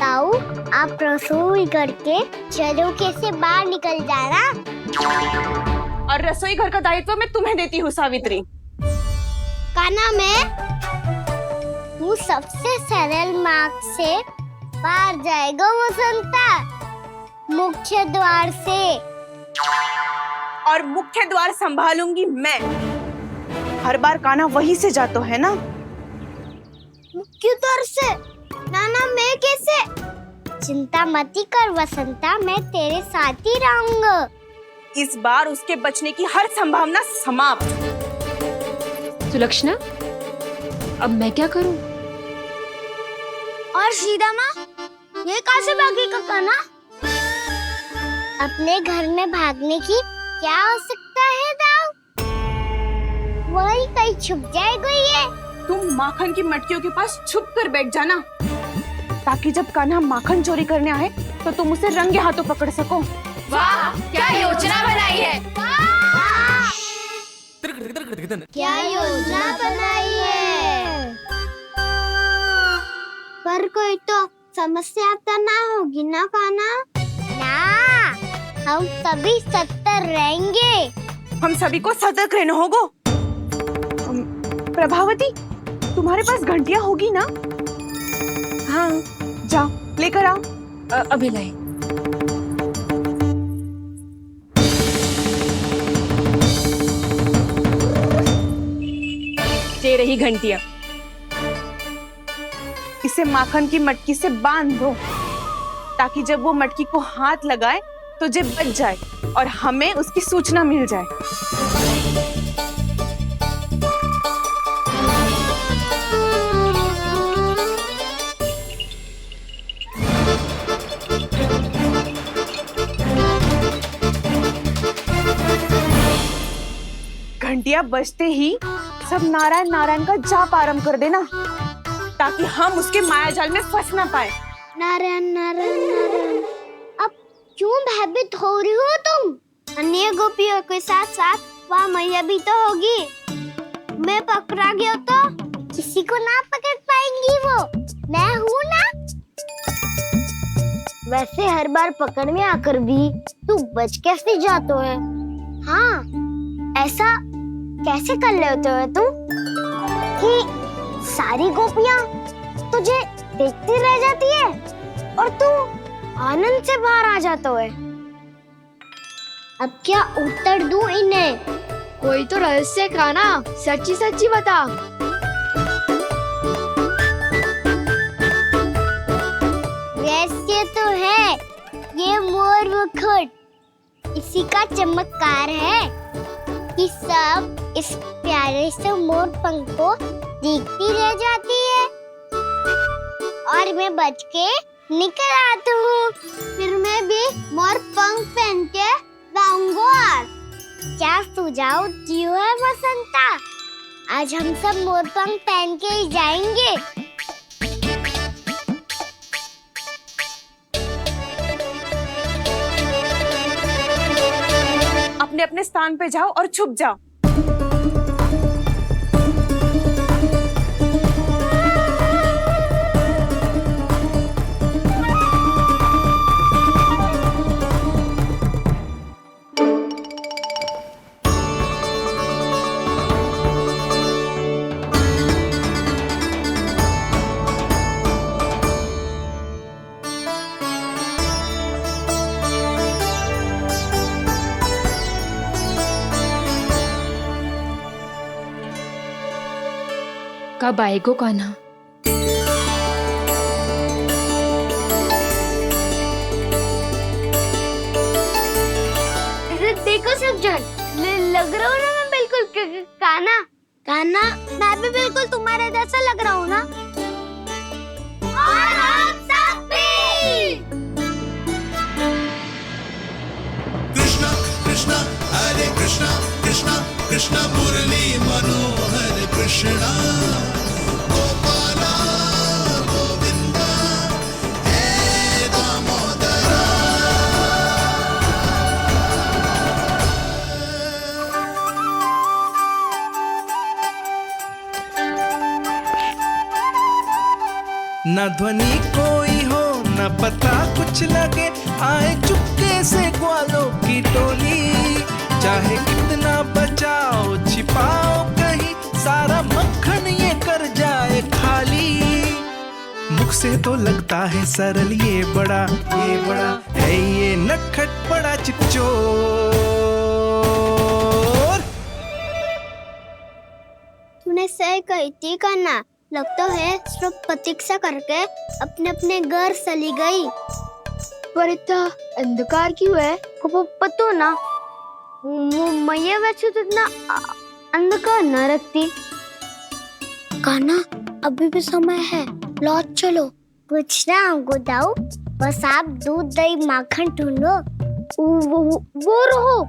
ताऊ, आप रसोई करके झरोखे से बाहर निकल जाना। और रसोई घर का दायित्व मैं तुम्हें देती हूँ सावित्री। कान्हा, तू सबसे सरल मार्ग से बाहर जाएगा वसंता, मुख्य द्वार से। और मुख्य द्वार संभालूंगी मैं। हर बार कान्हा वहीं से जाता है ना। मुख्य द्वार से? नाना, मैं कैसे? चिंता मत कर वसंता, मैं तेरे साथ ही रहूंगा। इस बार उसके बचने की हर संभावना समाप्त। सुलक्षणा, अब मैं क्या करूं? और सीधा माँ, ये कहाँ से भागेगा कान्हा? अपने घर में भागने की क्या हो सकता है दाऊ? वही कहीं छुप जाएगा ये। तुम माखन की मटकियों के पास छुप कर बैठ जाना, ताकि जब कान्हा माखन चोरी करने आए तो तुम उसे रंगे हाथों पकड़ सको। वाह, क्या योजना बनाई है! क्या योजना बनाई है! पर कोई तो समस्या तो ना होगी ना कान्हा? ना, हम सभी सतर्क रहेंगे। हम सभी को सतर्क रहना होगा। प्रभावती, तुम्हारे पास घंटियां होगी ना? हाँ, जाओ लेकर आओ। अभी लाई। ये रही घंटियां। इसे माखन की मटकी से बांध दो, ताकि जब वो मटकी को हाथ लगाए तो जे बच जाए और हमें उसकी सूचना मिल जाए। घंटियां बजते ही सब नारायण नारायण का जाप आरंभ कर देना, ताकि हम उसके माया जाल में फंस ना पाए। नारायण नारायण नारायण। अब क्यों भयभीत हो रही हो तुम? अन्य गोपियों के साथ साथ वहाँ मैया भी तो होगी। मैं पकड़ा गया तो किसी को ना पकड़ पाएंगी वो, मैं हूँ ना। वैसे हर बार पकड़ में आकर भी तू बच कैसे जाता है? हाँ, ऐसा कैसे कर लेते हो तुम कि सारी गोपियाँ तुझे देखती रह जाती है और तू आनंद से बाहर आ जाता है। अब क्या उत्तर दूं इन्हें? कोई तो रहस्य खाना, सच्ची सच्ची बता। रहस्य तो है, ये मोर मुकुट इसी का चमत्कार है कि सब इस प्यारे से मोर पंख को देखती रह जाती है और मैं बच के निकल आता हूँ। फिर मैं भी मोर पंख पहन के गाऊंगा। क्या सुझाव दियो है बसंता? आज हम सब मोर पंख पहन के ही जाएंगे। अपने अपने स्थान पे जाओ और छुप जाओ। कब आएगो कान्हा? देखो सब जन, लग रहा हूँ ना मैं बिल्कुल कान्हा। कान्हा, मैं भी बिल्कुल तुम्हारे जैसा लग रहा हूँ ना? और हम सब भी। कृष्णा कृष्णा हरे कृष्णा कृष्णा कृष्णा मुरली मनोहर कृष्णा गोपाला गोविंदा हे दामोदरा। न ध्वनि कोई हो न पता कुछ लगे, आए चुपके से ग्वालों की टोली। चाहे कितना बचाओ छिपाओ कहीं, सारा मक्खन ये कर जाए खाली। मुख से तो लगता है सरल, ये बड़ा है ये नटखट बड़ा चिकचोर। तूने सही कही थी कान्हा, लगता है सब प्रतीक्षा करके अपने अपने घर चली गई। पर इतना अंधकार क्यों है? पतो ना, मैं वैसे तो इतना अंधकार न रखती। कान्हा, अभी भी समय है, लौट चलो। कुछ ना हमको दाऊ, बस आप दूध दही माखन ढूंढो। वो रहो।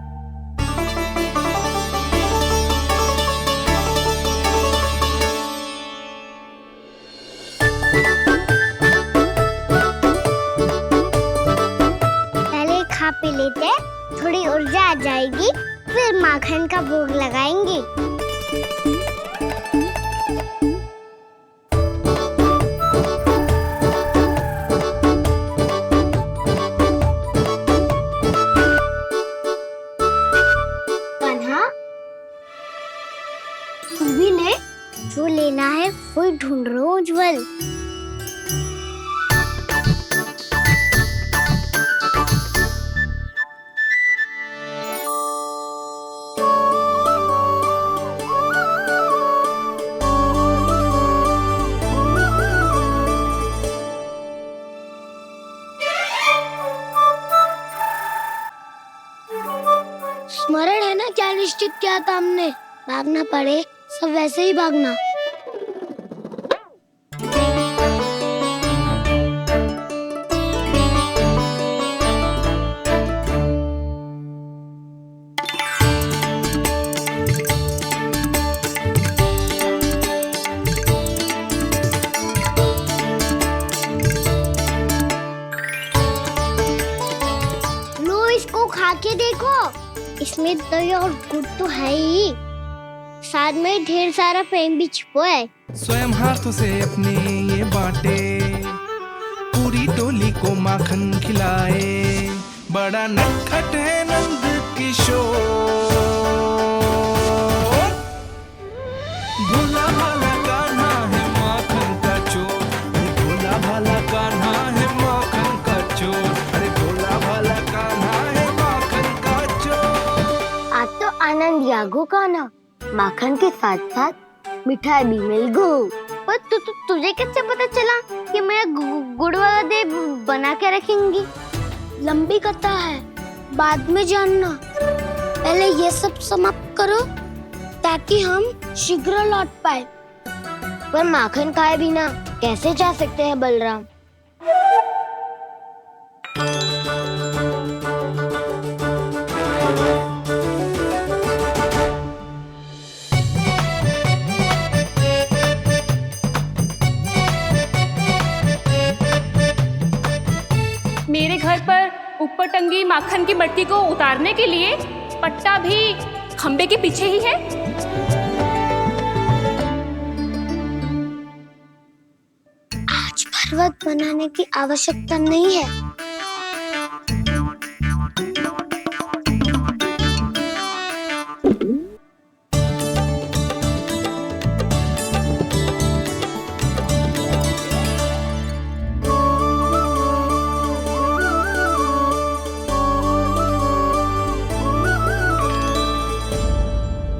पहले खा पी लेते, थोड़ी ऊर्जा आ जाएगी, फिर माखन का भोग लगाएंगे। कान्हा, तू भी ले, जो लेना है वो ढूंढ रहा हूँ उज्जवल। स्मरण है ना क्या निश्चित किया था हमने? भागना पड़े सब वैसे ही भागना। लो इसको खा के देखो, इसमें दही और गुड़ तो है ही, साथ में ढेर सारा प्रेम भी छुपा है। स्वयं हाथों से अपने ये बांटे, पूरी टोली को माखन खिलाए। बड़ा नटखट है नंद किशोर, भोला भाला कान्हा है माखन का चोर, भोला भाला कान्हा है माखन का चोर। माखन दियागो काना, माखन के साथ साथ मिठाई भी मिल गो। पर तुझे कैसे पता चला कि मैं गुड़ वाला देव बना के रखेंगी? लंबी कथा है, बाद में जानना। पहले ये सब समाप्त करो ताकि हम शीघ्र लौट पाए। पर माखन खाए बिना कैसे जा सकते हैं बलराम? मेरे घर पर ऊपर टंगी माखन की मटकी को उतारने के लिए पट्टा भी खंबे के पीछे ही है। आज पर्वत बनाने की आवश्यकता नहीं है।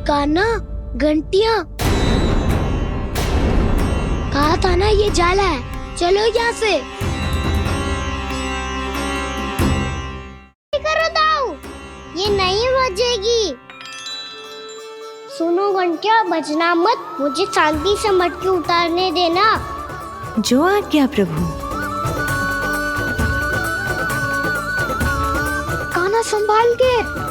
कान्हा, घंटियां, कहा था ना ये जाला है, चलो यहाँ से। करो दाऊ, ये नहीं बजेगी। सुनो घंटिया, बजना मत, मुझे शांति से मटकी उतारने देना। जो आज्ञा प्रभु। कान्हा संभाल के।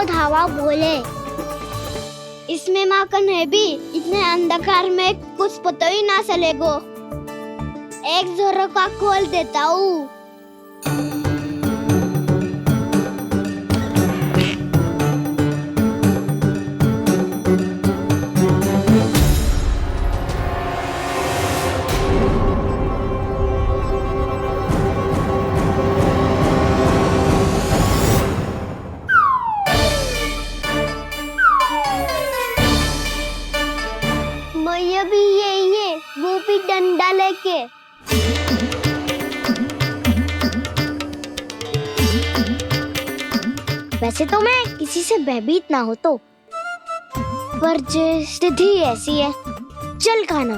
धावा बोले, इसमें माखन है भी, इतने अंधकार में कुछ पता ही ना चलेगो। एक जोरों का खोल देता हूँ। भी यही है, वो भी डंडा लेके। वैसे तो मैं किसी से भयभीत ना हो तो, पर स्थिति ऐसी है। चल कान्हा,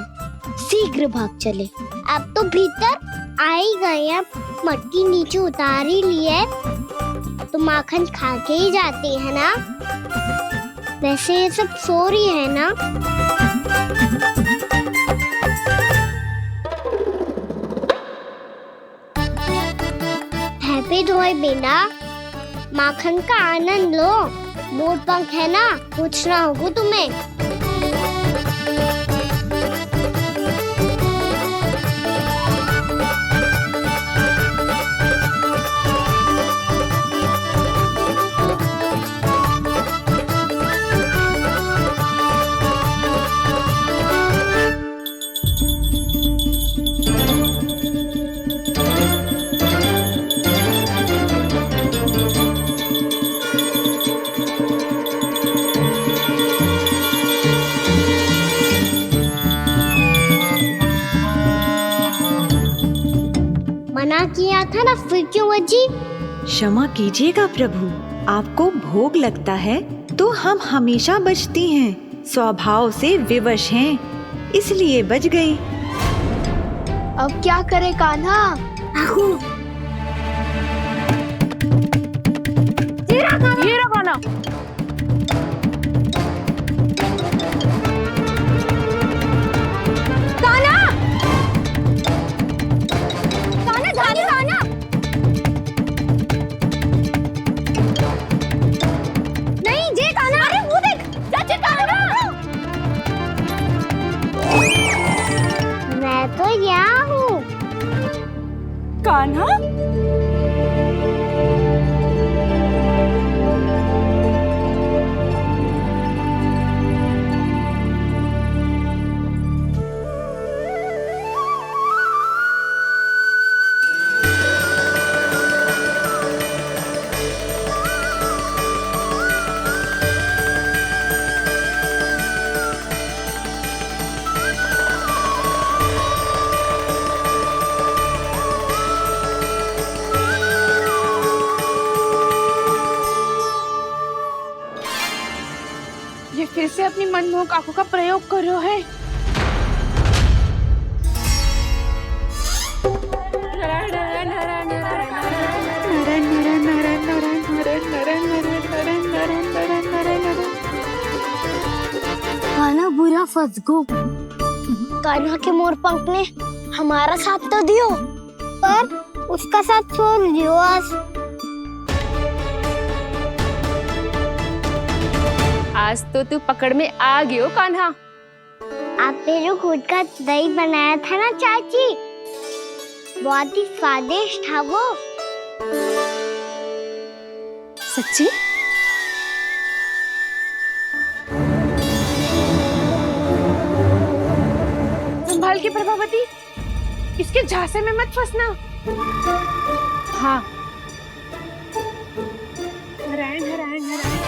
शीघ्र भाग चले। अब तो भीतर आ ही गए हैं, मटकी नीचे उतार ही लिए, तो माखन खा के ही जाते हैं ना। वैसे ये सब सो रही है ना। हैप्पी धोए बिना माखन का आनंद लो। मोट पंख है ना, पूछना होगा तुम्हें। मना किया था ना, फिर क्यों बजी? क्षमा कीजिएगा प्रभु, आपको भोग लगता है तो हम हमेशा बजती हैं, स्वभाव से विवश हैं, इसलिए बज गई। अब क्या करे कान्हा? ये रखो ना। मैं तो यहाँ हूँ। कान्हा, मनमोहक आंखों का प्रयोग कर रहे है। कान्हा बुरा फंस गो। कान्हा के मोर पंख ने हमारा साथ तो दियो, पर उसका साथ छोड़ दियो आज। आज तो तू पकड़ में आ गयो कान्हा। आपने जो खुद का दही बनाया था ना चाची, बहुत ही स्वादिष्ट था वो। सच्ची? संभाल के प्रभावती, इसके झांसे में मत फंसना। हाँ। नारायण नारायण नारायण।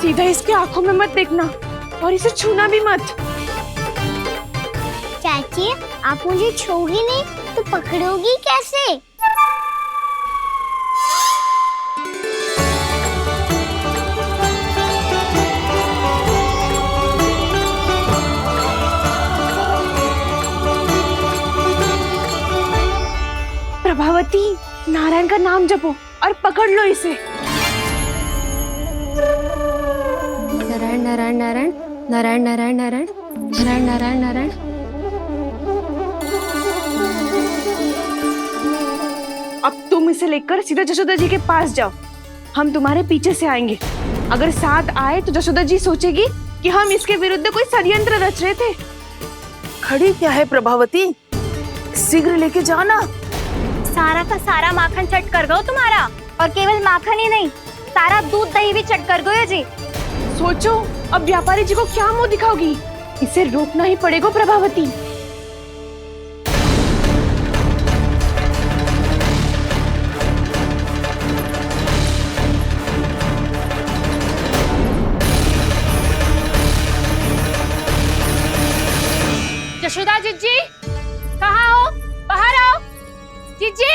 सीधा इसके आंखों में मत देखना और इसे छूना भी मत। चाची, आप मुझे छूओगी नहीं तो पकड़ोगी कैसे? प्रभावती, नारायण का नाम जपो और पकड़ लो इसे। नारायण नारायण नारायण नारायण नारायण नारायण नारायण नारायण नारायण। अब तुम इसे लेकर सीधा जशोदा जी के पास जाओ, हम तुम्हारे पीछे से आएंगे। अगर साथ आए तो जशोदा जी सोचेगी कि हम इसके विरुद्ध कोई षड्यंत्र रच रहे थे। खड़ी क्या है प्रभावती, शीघ्र लेके जाना। सारा का सारा माखन चट कर गो तुम्हारा, और केवल माखन ही नहीं, सारा दूध दही भी चट कर गो जी। सोचो अब व्यापारी जी को क्या मुंह दिखाओगी, इसे रोकना ही पड़ेगा प्रभावती। जशोदा जीजी, कहाँ हो? बाहर आओ जीजी।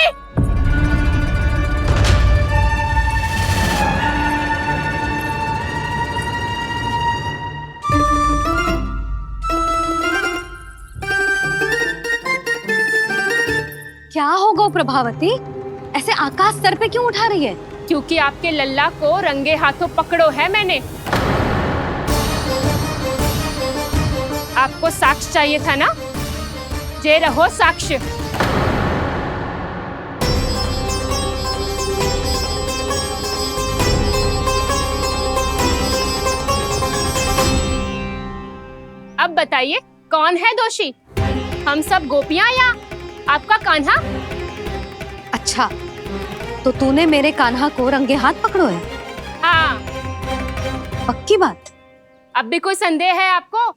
क्या होगा प्रभावती, ऐसे आकाश सर पे क्यों उठा रही है? क्योंकि आपके लल्ला को रंगे हाथों पकड़ो है मैंने। आपको साक्ष्य चाहिए था ना, जे रहो साक्ष्य। अब बताइए कौन है दोषी, हम सब गोपियां या आपका कान्हा? अच्छा, तो तूने मेरे कान्हा को रंगे हाथ पकड़ो है? हाँ। पक्की बात? अब भी कोई संदेह है आपको?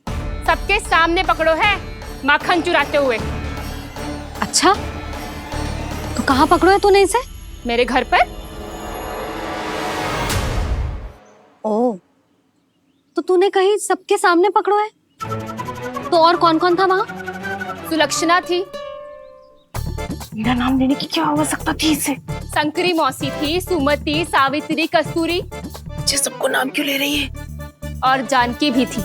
सबके सामने पकड़ो है, माखन चुराते हुए। अच्छा, तो कहाँ पकड़ो है तूने इसे? मेरे घर पर। ओ, तो तूने कहीं सबके सामने पकड़ो है? तो और कौन कौन था वहाँ? सुलक्षणा थी। मेरा नाम लेने की क्या आवश्यकता थी इसे? संकरी मौसी थी, सुमति, सावित्री, कस्तूरी। ये सबको नाम क्यों ले रही है? और जानकी भी थी।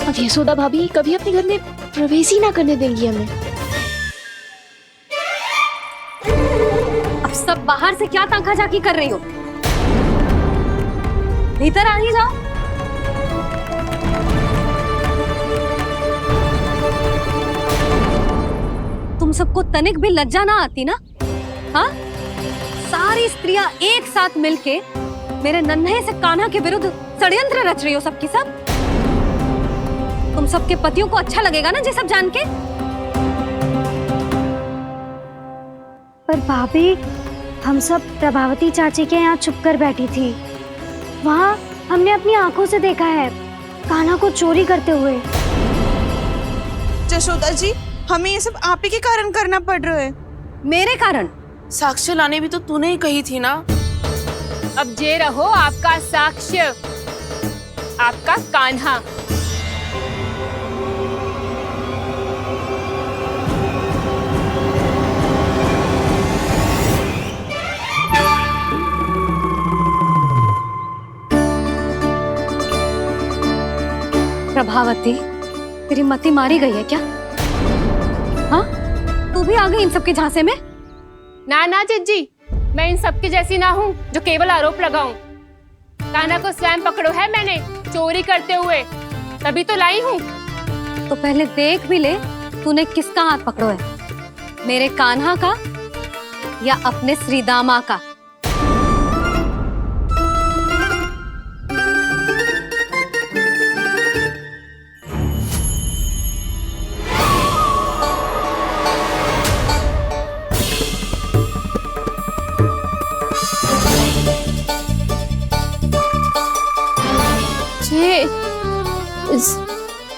अब यशोदा भाभी कभी अपने घर में प्रवेश ही ना करने देंगी हमें। अब सब बाहर से क्या ताका झाकी कर रही हो? भीतर आ ही जाओ। तुम सबको तनिक भी लज्जा ना आती ना? हाँ? सारी स्त्रियां एक साथ मिलके मेरे नन्हे से कान्हा के विरुद्ध षड्यंत्र रच रही हो सबकी सब। तुम सबके पतियों को अच्छा लगेगा ना ये सब जान के? पर भाभी, हम सब प्रभावती चाची के यहाँ छुप कर बैठी थी। वहाँ हमने अपनी आंखों से देखा है कान्हा को चोरी करते हुए। जशोदा जी, हमें ये सब आप ही के कारण करना पड़ रहा है। मेरे कारण? साक्ष्य लाने भी तो तूने ही कही थी ना। अब जे रहो आपका साक्ष्य। आपका कान्हा। प्रभावती, तेरी मति मारी गई है क्या? हाँ, तू भी आ गई इन सबके झांसे में? ना ना जिज्जी, मैं इन सबकी जैसी ना हूँ जो केवल आरोप लगाऊं। कान्हा को स्वयं पकड़ो है मैंने चोरी करते हुए, तभी तो लाई हूँ। तो पहले देख भी ले तूने किसका हाथ पकड़ो है, मेरे कान्हा का या अपने श्रीदामा का?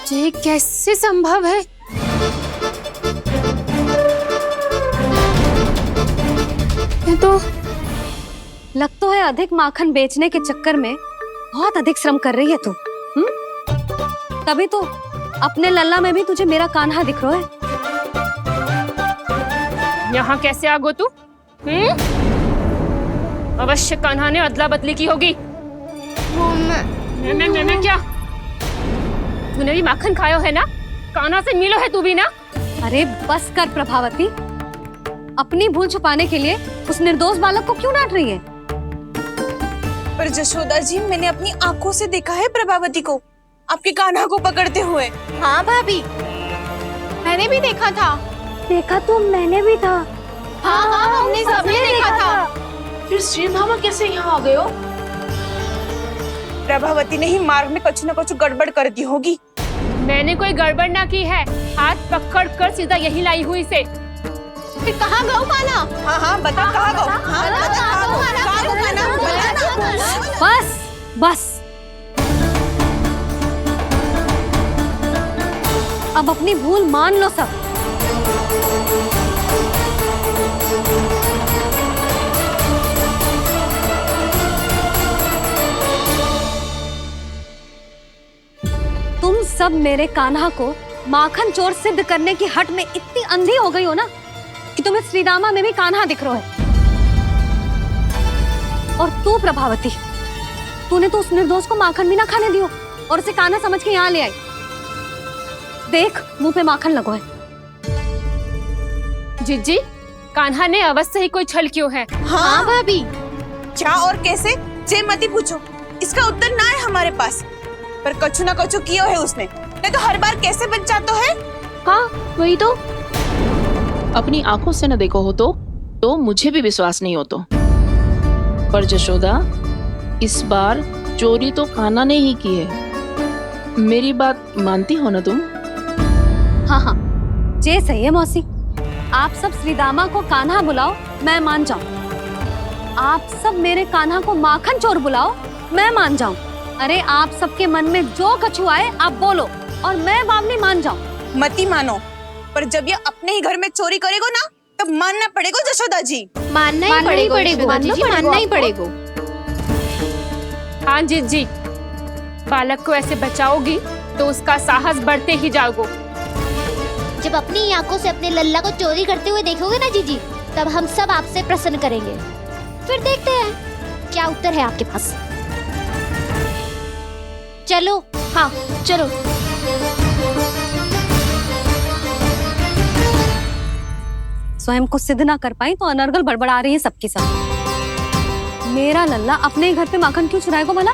ये कैसे संभव है? ये तो लग तो है अधिक माखन बेचने के चक्कर में बहुत अधिक श्रम कर रही है तू। तभी तो अपने लल्ला में भी तुझे मेरा कान्हा दिख रहा है। यहाँ कैसे आ गो तू? अवश्य कान्हा ने अदला बदली की होगी। मैं क्या? तूने भी माखन खायो है ना? कान्हा से मिलो है तू भी ना? अरे बस कर प्रभावती, अपनी भूल छुपाने के लिए उस निर्दोष बालक को क्यों डांट रही है? पर जशोदा जी, मैंने अपनी आंखों से देखा है प्रभावती को आपके कान्हा को पकड़ते हुए। हाँ भाभी, मैंने भी देखा था। देखा तो मैंने भी था। हाँ हाँ, हमने सबने देखा था। फिर श्रीदामा कैसे यहाँ आ गए हो? प्रभावती ने ही मार्ग में कुछ न कुछ गड़बड़ कर दी होगी। मैंने कोई गड़बड़ ना की है, हाथ पकड़ कर सीधा यही लाई हुई से। फिर कहाँ गौ कान्हा? हाँ हाँ बता, कहाँ गौ? हाँ बता, कहाँ गौ कान्हा? बता ना। बस बस, अब अपनी भूल मान लो सब। तुम सब मेरे कान्हा को माखन चोर सिद्ध करने की हट में इतनी अंधी हो गई हो ना कि तुम्हें श्रीदामा में भी कान्हा दिख रहा है। और तू प्रभावती, तूने तो उस निर्दोष को माखन भी ना खाने दियो और उसे कान्हा समझ के यहाँ ले आई। देख, मुंह पे माखन लगो है। जिज्जी, कान्हा ने अवश्य ही कोई छल क्यों है। हाँ भाभी, क्या और कैसे? जे मती पूछो, इसका उत्तर ना है हमारे पास। पर कछु ना कछु कियो है उसने, नहीं तो हर बार कैसे बच जाता है। हाँ वही तो। अपनी आंखों से न देखो हो तो मुझे भी विश्वास नहीं हो तो। पर जशोदा, इस बार चोरी तो कान्हा ने ही की है। मेरी बात मानती हो ना तुम? हाँ हाँ, जे सही है मौसी। आप सब श्रीदामा को कान्हा बुलाओ, मैं मान जाऊं। आप सब मेरे कान्हा को माखन चोर बुलाओ, मैं मान जाऊं। अरे आप सबके मन में जो कछु आए आप बोलो और मैं बावली मान जाऊं। मती मानो, पर जब ये अपने ही घर में चोरी करेगो ना, तब मानना पड़ेगा जशोदा जी। मानना ही पड़ेगा, मानना ही पड़ेगा। हाँ जिज्जी, बालक को ऐसे बचाओगी तो उसका साहस बढ़ते ही जाओगे। जब अपनी आंखों से अपने लल्ला को चोरी करते हुए देखोगे ना जीजी, तब हम सब आपसे प्रसन्न करेंगे। फिर देखते हैं क्या उत्तर है आपके पास। चलो। हाँ चलो। स्वयं को सिद्ध ना कर पाई तो अनर्गल बड़बड़ा रही है सबके साथ। मेरा लल्ला अपने ही घर पे माखन क्यों चुराएगा भला?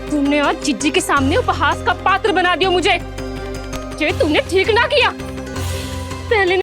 तुमने आज जिज्जी के सामने उपहास का पात्र बना दिया मुझे। ये तुमने ठीक ना किया। पहले